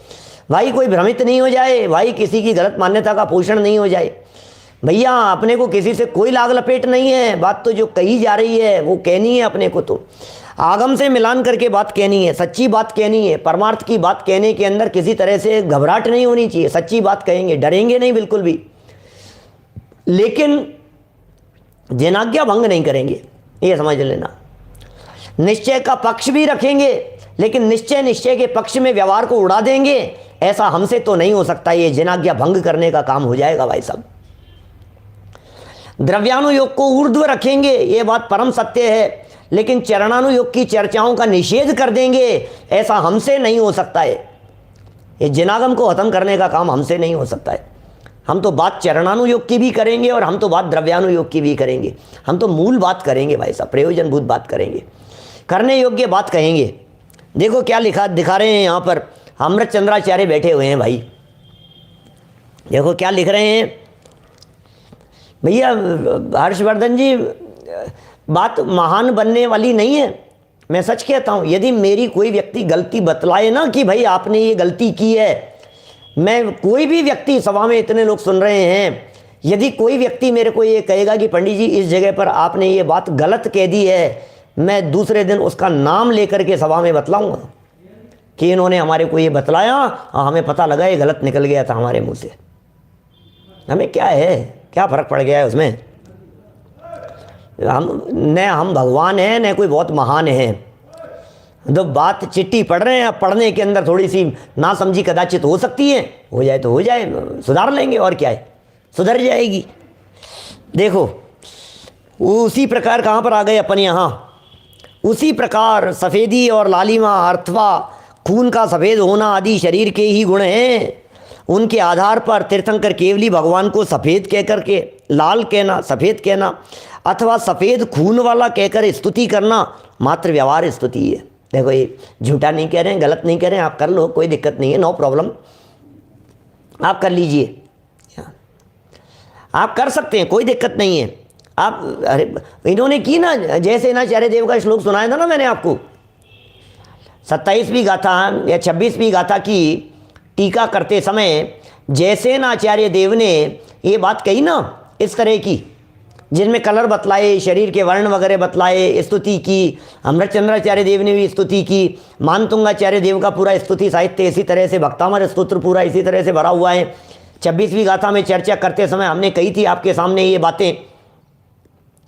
भाई कोई भ्रमित नहीं हो जाए, भाई किसी की गलत मान्यता का पोषण नहीं हो जाए। भैया अपने को किसी से कोई लाग लपेट नहीं है, बात तो जो कही जा रही है वो कहनी है, अपने को तो आगम से मिलान करके बात कहनी है, सच्ची बात कहनी है। परमार्थ की बात कहने के अंदर किसी तरह से घबराहट नहीं होनी चाहिए, सच्ची बात कहेंगे, डरेंगे नहीं बिल्कुल भी, लेकिन जिनाज्ञा भंग नहीं करेंगे, ये समझ लेना। निश्चय का पक्ष भी रखेंगे, लेकिन निश्चय के पक्ष में व्यवहार को उड़ा देंगे, ऐसा हमसे तो नहीं हो सकता। ये जिनाज्ञा भंग करने का काम हो जाएगा भाई साहब। द्रव्यानुयोग को ऊर्ध्व रखेंगे, ये बात परम सत्य है, लेकिन चरणानुयोग की चर्चाओं का निषेध कर देंगे, ऐसा हमसे नहीं हो सकता है। ये जिनागम को खत्म करने का काम हमसे नहीं हो सकता है। हम तो बात चरणानुयोग की भी करेंगे और हम तो बात द्रव्यानुयोग की भी करेंगे, हम तो मूल बात करेंगे भाई साहब, प्रयोजनभूत बात करेंगे, करने योग्य बात कहेंगे। देखो क्या दिखा रहे हैं यहाँ पर, अमृत चंद्राचार्य बैठे हुए हैं भाई, देखो क्या लिख रहे हैं। भैया हर्षवर्धन जी, बात महान बनने वाली नहीं है। मैं सच कहता हूँ, यदि मेरी कोई व्यक्ति गलती बतलाए ना कि भाई आपने ये गलती की है, मैं कोई भी व्यक्ति, सभा में इतने लोग सुन रहे हैं, यदि कोई व्यक्ति मेरे को ये कहेगा कि पंडित जी इस जगह पर आपने ये बात गलत कह दी है, मैं दूसरे दिन उसका नाम लेकर के सभा में बतलाऊंगा कि इन्होंने हमारे को ये बतलाया और हमें पता लगा ये गलत निकल गया था हमारे मुंह से। हमें क्या है, क्या फ़र्क पड़ गया है उसमें? हम भगवान हैं न कोई बहुत महान है। तो बात चिट्ठी पढ़ रहे हैं, पढ़ने के अंदर थोड़ी सी नासमझी कदाचित हो सकती है, हो जाए तो हो जाए, सुधार लेंगे और क्या है, सुधर जाएगी। देखो उसी प्रकार कहाँ पर आ गए अपन यहाँ, उसी प्रकार सफ़ेदी और लालिमा अथवा खून का सफ़ेद होना आदि शरीर के ही गुण हैं। उनके आधार पर तीर्थंकर केवली भगवान को सफ़ेद कहकर के लाल कहना, सफ़ेद कहना अथवा सफ़ेद खून वाला कहकर स्तुति करना मात्र व्यवहार स्तुति है। देखो ये झूठा नहीं कह रहे हैं, गलत नहीं कह रहे हैं, आप कर लो, कोई दिक्कत नहीं है, नो प्रॉब्लम, आप कर लीजिए, आप कर सकते हैं, कोई दिक्कत नहीं है। आप अरे इन्होंने की ना, जैसे ना आचार्य देव का श्लोक सुनाया था ना मैंने आपको, 27वीं गाथा या 26वीं गाथा की टीका करते समय जैसे ना आचार्य देव ने ये बात कही ना इस तरह की, जिनमें कलर बतलाए, शरीर के वर्ण वगैरह बतलाए, स्तुति की, अमृतचंद्राचार्य देव ने भी स्तुति की, मानतुंगाचार्य देव का पूरा स्तुति साहित्य इसी तरह से, भक्तामर स्तोत्र पूरा इसी तरह से भरा हुआ है। 26वीं गाथा में चर्चा करते समय हमने कही थी आपके सामने ये बातें,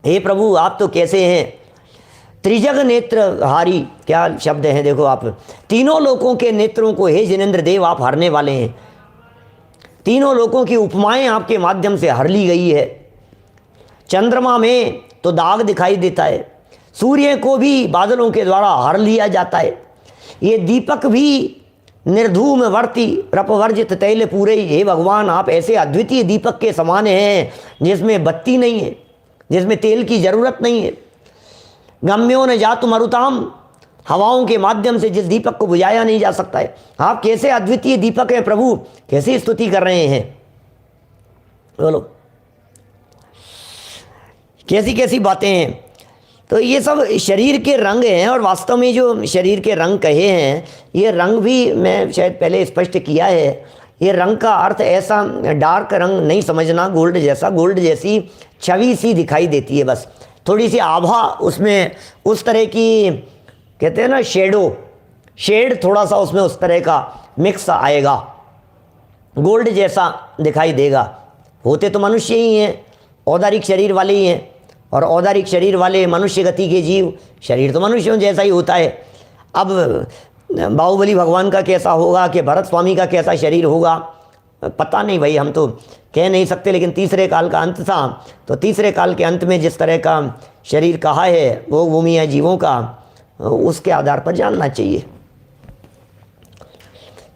हे प्रभु आप तो कैसे हैं, त्रिजग नेत्रहारी, क्या शब्द हैं देखो आप, तीनों लोकों के नेत्रों को हे जिनेंद्र देव आप हरने वाले हैं। तीनों लोकों की उपमाएं आपके माध्यम से हर ली गई है। चंद्रमा में तो दाग दिखाई देता है, सूर्य को भी बादलों के द्वारा हर लिया जाता है, ये दीपक भी निर्धूम वर्ती रपवर्जित तैल पूरे। हे भगवान आप ऐसे अद्वितीय दीपक के समान हैं जिसमें बत्ती नहीं है, जिसमें तेल की जरूरत नहीं है। गम्यो न जातु मरुताम, हवाओं के माध्यम से जिस दीपक को बुझाया नहीं जा सकता है, आप कैसे अद्वितीय दीपक हैं प्रभु, कैसे स्तुति कर रहे हैं, बोलो कैसी कैसी बातें हैं। तो ये सब शरीर के रंग हैं, और वास्तव में जो शरीर के रंग कहे हैं, ये रंग भी मैं शायद पहले स्पष्ट किया है, ये रंग का अर्थ ऐसा डार्क रंग नहीं समझना, गोल्ड जैसा, गोल्ड जैसी छवि सी दिखाई देती है, बस थोड़ी सी आभा उसमें उस तरह की, कहते हैं ना शेडो, शेड थोड़ा सा उसमें उस तरह का मिक्स आएगा, गोल्ड जैसा दिखाई देगा। होते तो मनुष्य ही हैं, औदारिक शरीर वाले ही हैं, और औदारिक शरीर वाले मनुष्य गति के जीव, शरीर तो मनुष्यों जैसा ही होता है। अब बाहुबली भगवान का कैसा होगा कि भरत स्वामी का कैसा शरीर होगा, पता नहीं भाई, हम तो कह नहीं सकते, लेकिन तीसरे काल का अंत था, तो तीसरे काल के अंत में जिस तरह का शरीर कहा है वो भूमि है जीवों का, उसके आधार पर जानना चाहिए,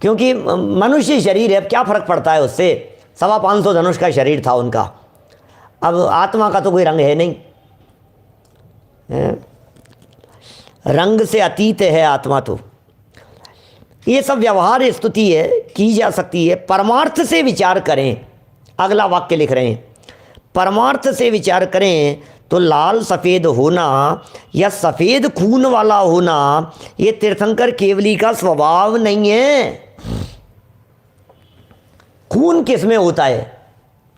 क्योंकि मनुष्य शरीर है, क्या फ़र्क पड़ता है उससे, 525 धनुष का शरीर था उनका। अब आत्मा का तो कोई रंग है नहीं, रंग से अतीत है आत्मा। तो ये सब व्यवहार स्तुति है, की जा सकती है। परमार्थ से विचार करें, अगला वाक्य लिख रहे हैं, परमार्थ से विचार करें तो लाल सफ़ेद होना या सफ़ेद खून वाला होना ये तीर्थंकर केवली का स्वभाव नहीं है। खून किस में होता है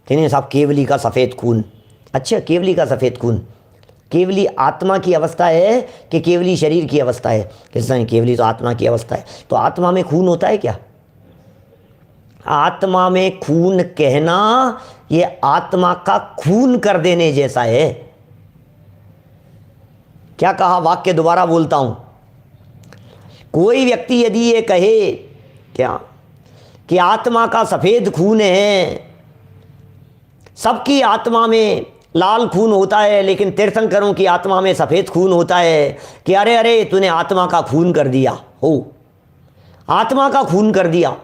कि नहीं साहब, केवली का सफ़ेद खून, अच्छा केवली का सफ़ेद खून, केवली आत्मा की अवस्था है कि केवली शरीर की अवस्था है? किस तरह केवली तो आत्मा की अवस्था है, तो आत्मा में खून होता है क्या? आत्मा में खून कहना ये आत्मा का खून कर देने जैसा है। क्या कहा, वाक्य दोबारा बोलता हूं, कोई व्यक्ति यदि ये कहे क्या कि आत्मा का सफ़ेद खून है, सबकी आत्मा में लाल खून होता है लेकिन तीर्थंकरों की आत्मा में सफ़ेद खून होता है, कि अरे अरे तूने आत्मा का खून कर दिया हो, आत्मा का खून कर दिया,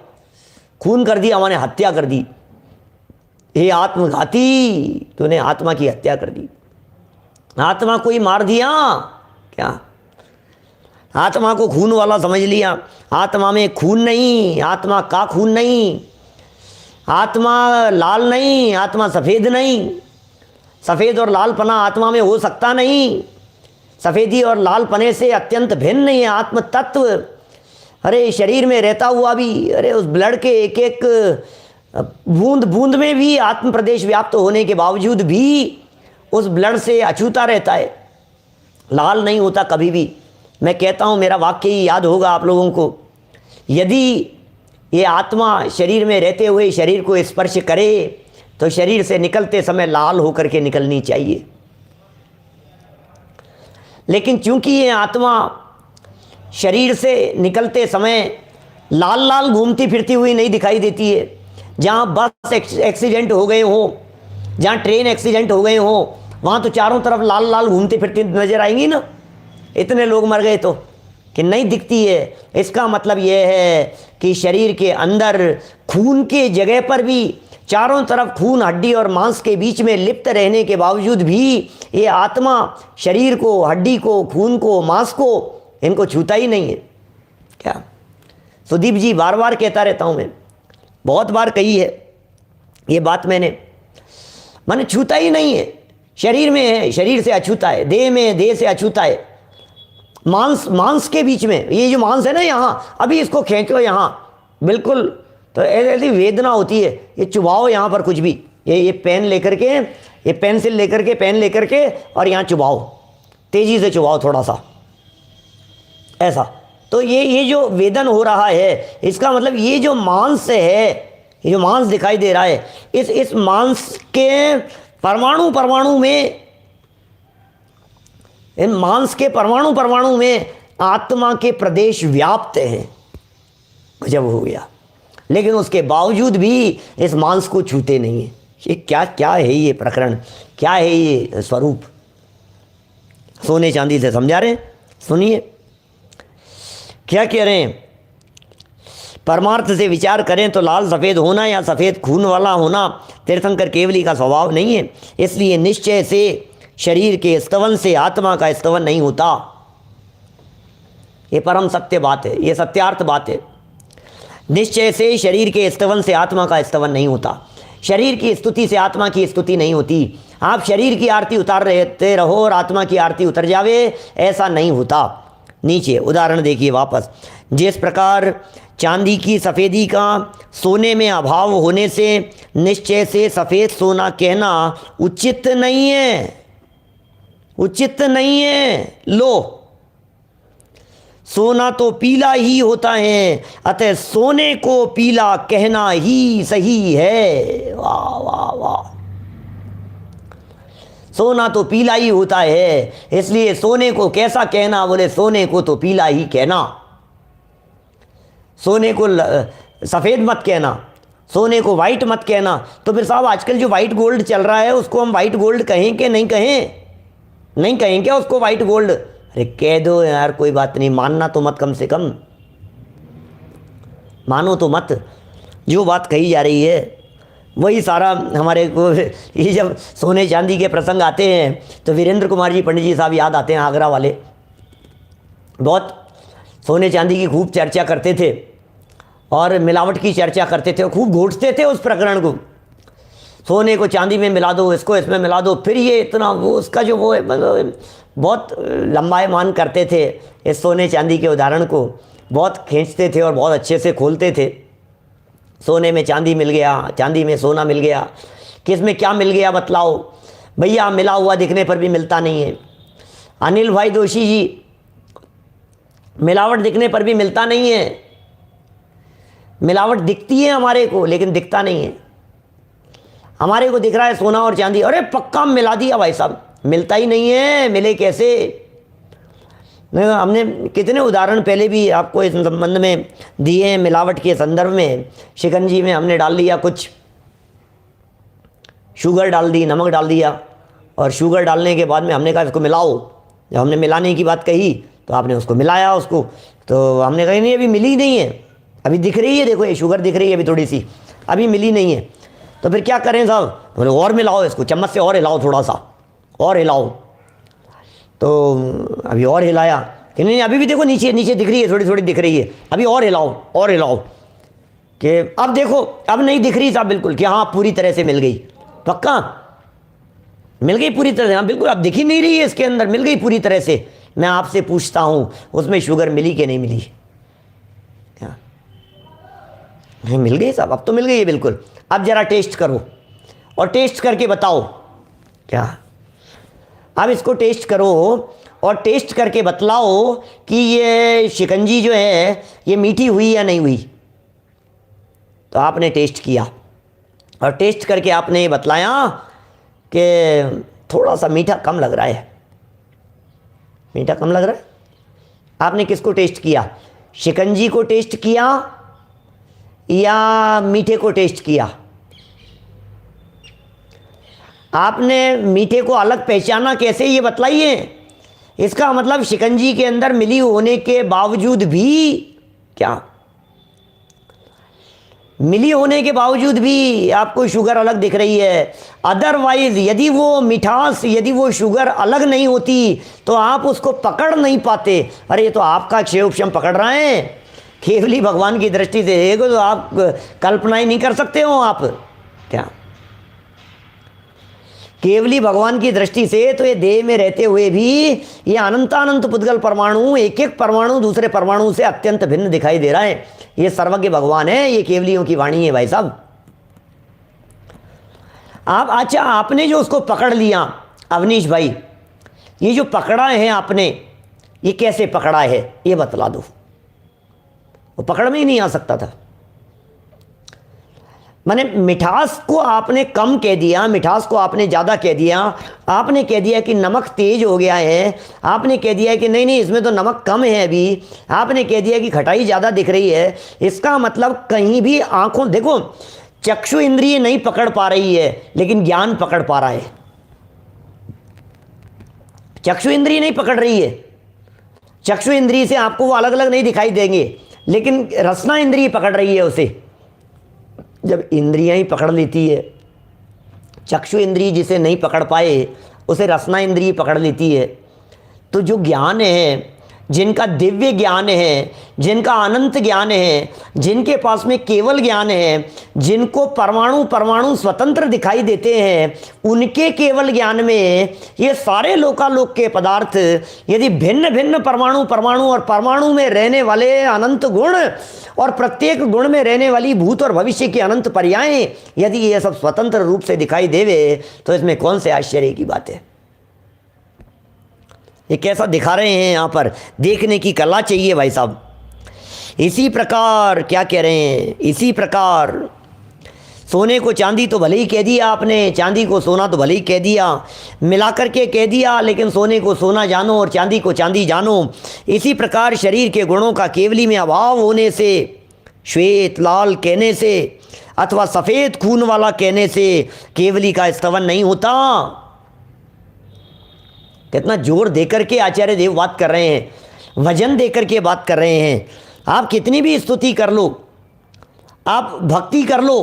खून कर दिया माने हत्या कर दी, हे आत्मघाती तूने आत्मा की हत्या कर दी, आत्मा को ही मार दिया क्या? आत्मा को खून वाला समझ लिया, आत्मा में खून नहीं, आत्मा का खून नहीं, आत्मा लाल नहीं, आत्मा सफ़ेद नहीं, सफ़ेद और लाल पना आत्मा में हो सकता नहीं। सफ़ेदी और लाल पने से अत्यंत भिन्न है आत्म तत्व। अरे शरीर में रहता हुआ भी, अरे उस ब्लड के एक एक बूंद बूंद में भी आत्म प्रदेश व्याप्त होने के बावजूद भी उस ब्लड से अछूता रहता है, लाल नहीं होता कभी भी। मैं कहता हूँ, मेरा वाक्य ही याद होगा आप लोगों को, यदि ये आत्मा शरीर में रहते हुए शरीर को स्पर्श करे तो शरीर से निकलते समय लाल होकर के निकलनी चाहिए। लेकिन चूंकि ये आत्मा शरीर से निकलते समय लाल लाल घूमती फिरती हुई नहीं दिखाई देती है। जहाँ बस एक्सीडेंट हो गए हों, जहाँ ट्रेन एक्सीडेंट हो गए हों, वहाँ तो चारों तरफ लाल लाल घूमती फिरती नजर आएंगी ना, इतने लोग मर गए तो, कि नहीं दिखती है। इसका मतलब यह है कि शरीर के अंदर खून के जगह पर भी चारों तरफ खून हड्डी और मांस के बीच में लिप्त रहने के बावजूद भी ये आत्मा शरीर को, हड्डी को, खून को, मांस को, इनको छूता ही नहीं है। क्या सुदीप जी, बार बार कहता रहता हूँ, मैं बहुत बार कही है ये बात मैंने छूता ही नहीं है। शरीर में है, शरीर से अछूता है, देह में है, देह से अछूता है। मांस के बीच में, ये जो मांस है ना यहाँ, अभी इसको खींचो यहाँ बिल्कुल, तो ऐसी वेदना होती है। ये चुबाओ यहाँ पर कुछ भी, ये पेन लेकर के, ये पेंसिल लेकर के, पेन लेकर के, और यहाँ चुबाओ, तेजी से चुबाओ थोड़ा सा ऐसा। तो ये जो वेदन हो रहा है, इसका मतलब ये जो मांस है, ये जो मांस दिखाई दे रहा है, इस मांस के परमाणु में, इन मांस के परमाणु में आत्मा के प्रदेश व्याप्त हैं। गजब हो गया। लेकिन उसके बावजूद भी इस मांस को छूते नहीं है। ये क्या है ये प्रकरण, क्या है ये स्वरूप? सोने चांदी से समझा रहे हैं, सुनिए क्या कह रहे हैं। परमार्थ से विचार करें तो लाल सफ़ेद होना या सफ़ेद खून वाला होना तीर्थंकर केवली का स्वभाव नहीं है। इसलिए निश्चय से शरीर के स्तवन से आत्मा का स्तवन नहीं होता। ये परम सत्य बात है, ये सत्यार्थ बात है। निश्चय से शरीर के स्तवन से आत्मा का स्तवन नहीं होता। शरीर की स्तुति से आत्मा की स्तुति नहीं होती। आप शरीर की आरती उतार रहते रहो और आत्मा की आरती उतर जावे, ऐसा नहीं होता। नीचे उदाहरण देखिए वापस। जिस प्रकार चांदी की सफ़ेदी का सोने में अभाव होने से निश्चय से सफ़ेद सोना कहना उचित नहीं है, उचित नहीं है। लो, सोना तो पीला ही होता है, अतः सोने को पीला कहना ही सही है। वाह वाह वाह। सोना तो पीला ही होता है, इसलिए सोने को कैसा कहना? बोले सोने को तो पीला ही कहना। सोने को सफ़ेद मत कहना, सोने को वाइट मत कहना। तो फिर साहब आजकल जो वाइट गोल्ड चल रहा है उसको हम वाइट गोल्ड कहें कि नहीं कहें? नहीं कहें क्या उसको वाइट गोल्ड? अरे कह दो यार, कोई बात नहीं, मानना तो मत, कम से कम मानो तो मत। जो बात कही जा रही है वही सारा हमारे को। ये जब सोने चांदी के प्रसंग आते हैं तो वीरेंद्र कुमार जी पंडित जी साहब याद आते हैं, आगरा वाले। बहुत सोने चांदी की खूब चर्चा करते थे और मिलावट की चर्चा करते थे और खूब घोटते थे उस प्रकरण को। सोने को चांदी में मिला दो, इसको इसमें मिला दो, फिर ये इतना वो उसका जो वो है, बहुत लंबाईमान करते थे। इस सोने चांदी के उदाहरण को बहुत खींचते थे और बहुत अच्छे से खोलते थे। सोने में चांदी मिल गया, चांदी में सोना मिल गया, किस में क्या मिल गया बतलाओ भैया? मिला हुआ दिखने पर भी मिलता नहीं है। अनिल भाई दोषी जी, मिलावट दिखने पर भी मिलता नहीं है। मिलावट दिखती है हमारे को, लेकिन दिखता नहीं है। हमारे को दिख रहा है सोना और चांदी, अरे पक्का मिला दिया भाई साहब, मिलता ही नहीं है। मिले कैसे? हमने कितने उदाहरण पहले भी आपको इस संबंध में दिए हैं। मिलावट के संदर्भ में शिकंजी में हमने डाल दिया, कुछ शुगर डाल दी, नमक डाल दिया, और शुगर डालने के बाद में हमने कहा इसको मिलाओ। जब हमने मिलाने की बात कही तो आपने उसको मिलाया उसको, तो हमने कहा नहीं अभी मिली नहीं है, अभी दिख रही है, देखो ये शुगर दिख रही है अभी थोड़ी सी, अभी मिली नहीं है। तो फिर क्या करें साहब? बोले और मिलाओ इसको, चम्मच से और हिलाओ, थोड़ा सा और हिलाओ। तो अभी और हिलाया कि नहीं अभी भी देखो नीचे नीचे दिख रही है, थोड़ी थोड़ी दिख रही है, अभी और हिलाओ और हिलाओ, कि अब देखो अब नहीं दिख रही साहब बिल्कुल, कि हाँ पूरी तरह से मिल गई। पक्का मिल गई पूरी तरह से? हाँ बिल्कुल, आप दिख ही नहीं रही है इसके अंदर, मिल गई पूरी तरह से। मैं आपसे पूछता हूँ उसमें शुगर मिली कि नहीं मिली? क्या मिल गई साहब? अब तो मिल गई है बिल्कुल। अब जरा टेस्ट करो और टेस्ट करके बताओ। क्या अब इसको टेस्ट करो और टेस्ट करके बतलाओ कि ये शिकंजी जो है ये मीठी हुई या नहीं हुई। तो आपने टेस्ट किया और टेस्ट करके आपने ये बतलाया कि थोड़ा सा मीठा कम लग रहा है, मीठा कम लग रहा है। आपने किसको टेस्ट किया? शिकंजी को टेस्ट किया या मीठे को टेस्ट किया? आपने मीठे को अलग पहचाना कैसे, ये बतलाइए। इसका मतलब शिकंजी के अंदर मिली होने के बावजूद भी, क्या मिली होने के बावजूद भी आपको शुगर अलग दिख रही है। अदरवाइज यदि वो मिठास, यदि वो शुगर अलग नहीं होती तो आप उसको पकड़ नहीं पाते। अरे ये तो आपका क्षेपक्षम पकड़ रहे हैं। केवली भगवान की दृष्टि से देखो तो आप कल्पना ही नहीं कर सकते हो आप। क्या केवली भगवान की दृष्टि से तो ये देह में रहते हुए भी ये अनंतानंत पुद्गल परमाणु, एक एक परमाणु दूसरे परमाणु से अत्यंत भिन्न दिखाई दे रहा है। ये सर्वज्ञ भगवान है, ये केवलियों की वाणी है भाई साहब। आप अच्छा, आपने जो उसको पकड़ लिया अवनीश भाई, ये जो पकड़ा है आपने, ये कैसे पकड़ा है ये बतला दो। वो पकड़ में ही नहीं आ सकता था। माने मिठास को आपने कम कह दिया, मिठास को आपने ज़्यादा कह दिया। आपने कह दिया कि नमक तेज हो गया है, आपने कह दिया कि नहीं नहीं इसमें तो नमक कम है अभी, आपने कह दिया कि खटाई ज़्यादा दिख रही है। इसका मतलब कहीं भी आंखों, देखो चक्षु इंद्रिय नहीं पकड़ पा रही है लेकिन ज्ञान पकड़ पा रहा है। चक्षु इंद्रिय नहीं पकड़ रही है, चक्षु इंद्रिय से आपको वो अलग अलग नहीं दिखाई देंगे, लेकिन रसना इंद्रिय पकड़ रही है उसे। जब इंद्रियां ही पकड़ लेती है, चक्षु इंद्रिय जिसे नहीं पकड़ पाए उसे रसना इंद्रिय पकड़ लेती है। तो जो ज्ञान है, जिनका दिव्य ज्ञान है, जिनका अनंत ज्ञान है, जिनके पास में केवल ज्ञान है, जिनको परमाणु परमाणु स्वतंत्र दिखाई देते हैं, उनके केवल ज्ञान में ये सारे लोकालोक के पदार्थ यदि भिन्न भिन्न परमाणु परमाणु और परमाणु में रहने वाले अनंत गुण और प्रत्येक गुण में रहने वाली भूत और भविष्य की अनंत पर्यायें यदि ये सब स्वतंत्र रूप से दिखाई देवे तो इसमें कौन से आश्चर्य की बात है। ये कैसा दिखा रहे हैं यहाँ पर, देखने की कला चाहिए भाई साहब। इसी प्रकार क्या कह रहे हैं, इसी प्रकार सोने को चांदी तो भले ही कह दिया आपने, चांदी को सोना तो भले ही कह दिया, मिला करके कह दिया, लेकिन सोने को सोना जानो और चांदी को चांदी जानो। इसी प्रकार शरीर के गुणों का केवली में अभाव होने से, श्वेत लाल कहने से अथवा सफ़ेद खून वाला कहने से केवली का स्तवन नहीं होता। कितना जोर देकर के आचार्य देव बात कर रहे हैं, वजन देकर के बात कर रहे हैं। आप कितनी भी स्तुति कर लो, आप भक्ति कर लो,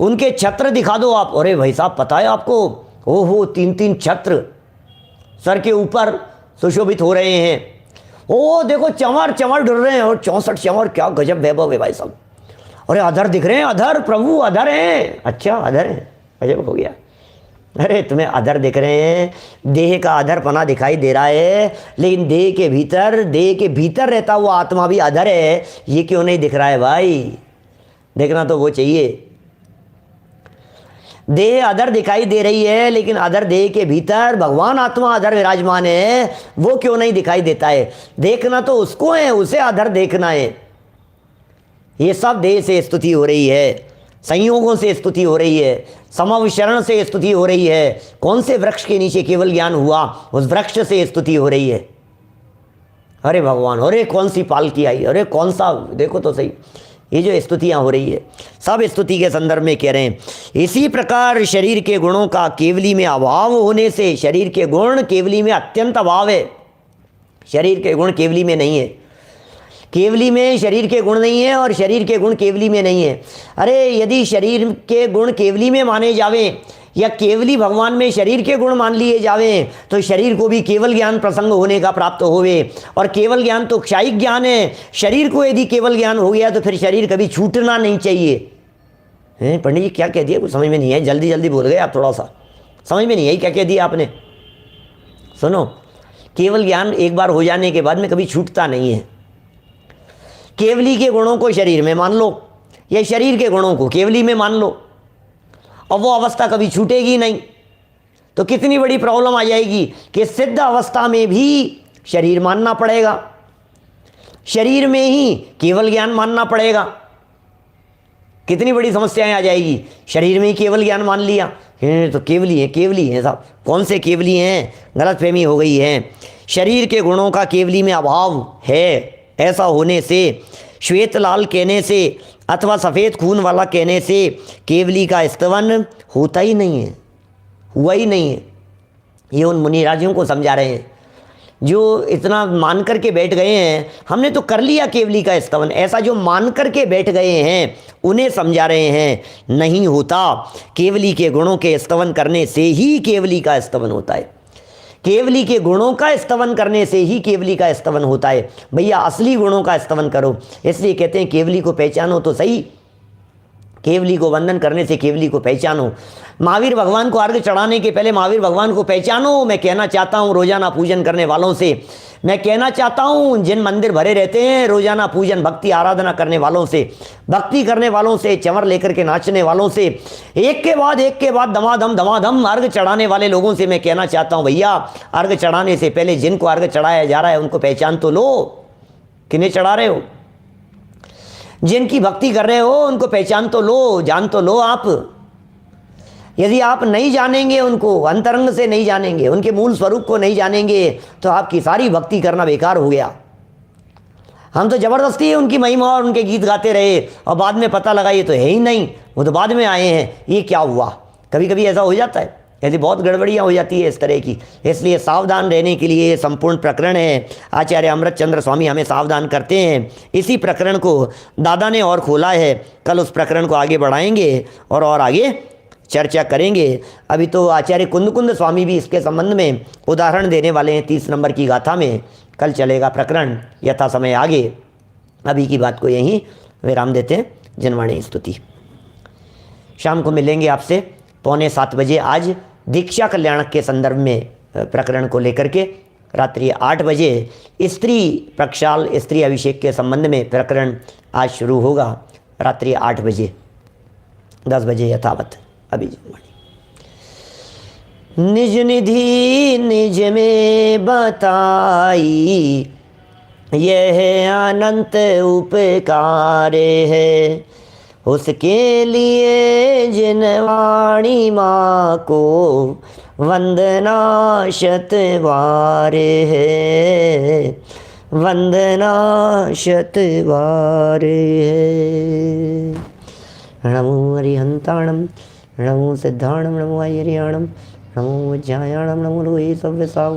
उनके छत्र दिखा दो आप, अरे भाई साहब पता है आपको, ओहो 3-3 छत्र सर के ऊपर सुशोभित हो रहे हैं, ओ देखो चंवर चंवर डुल रहे हैं, और 64 चंवर, क्या गजब वैभव है भाई साहब। अरे अधर दिख रहे हैं, अधर प्रभु अधर हैं, अच्छा अधर हैं, गजब हो गया। अरे तुम्हें अधर दिख रहे हैं, देह का अधर पना दिखाई दे रहा है, लेकिन देह के भीतर रहता हुआ आत्मा भी अधर है, ये क्यों नहीं दिख रहा है भाई? देखना तो वो चाहिए। देह अधर दिखाई दे रही है, लेकिन अधर देह के भीतर भगवान आत्मा अधर विराजमान है, वो क्यों नहीं दिखाई देता है? देखना तो उसको है, उसे अधर देखना है। ये सब देह से स्तुति हो रही है, संयोगों से स्तुति हो रही है, समविशरण से स्तुति हो रही है। कौन से वृक्ष के नीचे केवल ज्ञान हुआ, उस वृक्ष से स्तुति हो रही है। अरे भगवान, अरे कौन सी पालकी आई, अरे कौन सा, देखो तो सही, ये जो स्तुतियाँ हो रही है सब स्तुति के संदर्भ में कह रहे हैं। इसी प्रकार शरीर के गुणों का केवली में अभाव होने से, शरीर के गुण केवली में अत्यंत अभाव है, शरीर के गुण केवली में नहीं है, केवली में शरीर के गुण नहीं है और शरीर के गुण केवली में नहीं है। अरे यदि शरीर के गुण केवली में माने जावें या केवली भगवान में शरीर के गुण मान लिए जावें तो शरीर को भी केवल ज्ञान प्रसंग होने का प्राप्त होवे, और केवल ज्ञान तो क्षायिक ज्ञान है। शरीर को यदि केवल ज्ञान हो गया तो फिर शरीर कभी छूटना नहीं चाहिए। पंडित जी क्या कह दिया, कुछ समझ में नहीं है, जल्दी जल्दी बोल गए आप थोड़ा सा। समझ में नहीं आई क्या कह दिया आपने। सुनो, केवल ज्ञान एक बार हो जाने के बाद में कभी छूटता नहीं है। केवली के गुणों को शरीर में मान लो, या शरीर के गुणों को केवली में मान लो, और वो अवस्था कभी छूटेगी नहीं। तो कितनी बड़ी प्रॉब्लम आ जाएगी कि सिद्ध अवस्था में भी शरीर मानना पड़ेगा, शरीर में ही केवल ज्ञान मानना पड़ेगा। कितनी बड़ी समस्याएं आ जाएगी। शरीर में ही केवल ज्ञान मान लिया, तो केवली है, केवली है साहब, कौन से केवली हैं, गलतफहमी हो गई है। शरीर के गुणों का केवली में अभाव है, ऐसा होने से, श्वेत लाल कहने से अथवा सफ़ेद खून वाला कहने से केवली का स्तवन होता ही नहीं है, हुआ ही नहीं है। ये उन मुनिराजियों को समझा रहे हैं जो इतना मान कर के बैठ गए हैं, हमने तो कर लिया केवली का स्तवन, ऐसा जो मान कर के बैठ गए हैं उन्हें समझा रहे हैं नहीं होता। केवली के गुणों के स्तवन करने से ही केवली का स्तवन होता है, केवली के गुणों का स्तवन करने से ही केवली का स्तवन होता है। भैया असली गुणों का स्तवन करो, इसलिए कहते हैं केवली को पहचानो तो सही, केवली को वंदन करने से केवली को पहचानो। महावीर भगवान को अर्घ चढ़ाने के पहले महावीर भगवान को पहचानो। मैं कहना चाहता हूँ रोजाना पूजन करने वालों से, मैं कहना चाहता हूँ जिन मंदिर भरे रहते हैं रोजाना पूजन भक्ति आराधना करने वालों से, भक्ति करने वालों से, चंवर लेकर के नाचने वालों से, एक के बाद धमाधम अर्घ चढ़ाने वाले लोगों से मैं कहना चाहता हूँ भैया अर्घ चढ़ाने से पहले जिनको अर्घ चढ़ाया जा रहा है उनको पहचान तो लो, किन्हें चढ़ा रहे हो। जिनकी भक्ति कर रहे हो उनको पहचान तो लो, जान तो लो आप। यदि आप नहीं जानेंगे, उनको अंतरंग से नहीं जानेंगे, उनके मूल स्वरूप को नहीं जानेंगे, तो आपकी सारी भक्ति करना बेकार हो गया। हम तो ज़बरदस्ती उनकी महिमा और उनके गीत गाते रहे और बाद में पता लगा ये तो है ही नहीं, वो तो बाद में आए हैं, ये क्या हुआ। कभी कभी ऐसा हो जाता है, ऐसी बहुत गड़बड़ियाँ हो जाती है इस तरह की। इसलिए सावधान रहने के लिए संपूर्ण प्रकरण है। आचार्य अमृत चंद्र स्वामी हमें सावधान करते हैं। इसी प्रकरण को दादा ने और खोला है, कल उस प्रकरण को आगे बढ़ाएंगे और आगे चर्चा करेंगे। अभी तो आचार्य कुंद स्वामी भी इसके संबंध में उदाहरण देने वाले हैं 30 नंबर की गाथा में। कल चलेगा प्रकरण यथा समय आगे। अभी की बात को यहीं विराम देते हैं। जनवाणी स्तुति। शाम को मिलेंगे आपसे 6:45 बजे आज दीक्षा कल्याणक के संदर्भ में प्रकरण को लेकर के। रात्रि 8 बजे स्त्री प्रक्षाल स्त्री अभिषेक के संबंध में प्रकरण आज शुरू होगा। रात्रि 8 बजे 10 बजे यथावत। अभी निज निधि निज में बताई यह अनंत उपकार है, उसके लिए जिन वाणी माँ को वंदना शत बार है, वंदना शत बार है। नमो हरिहंताणम, नमो सिद्धाणम, नमो आयर्याणम, नमो वज्रायाणम, नमो लोहे सव्य सावुण।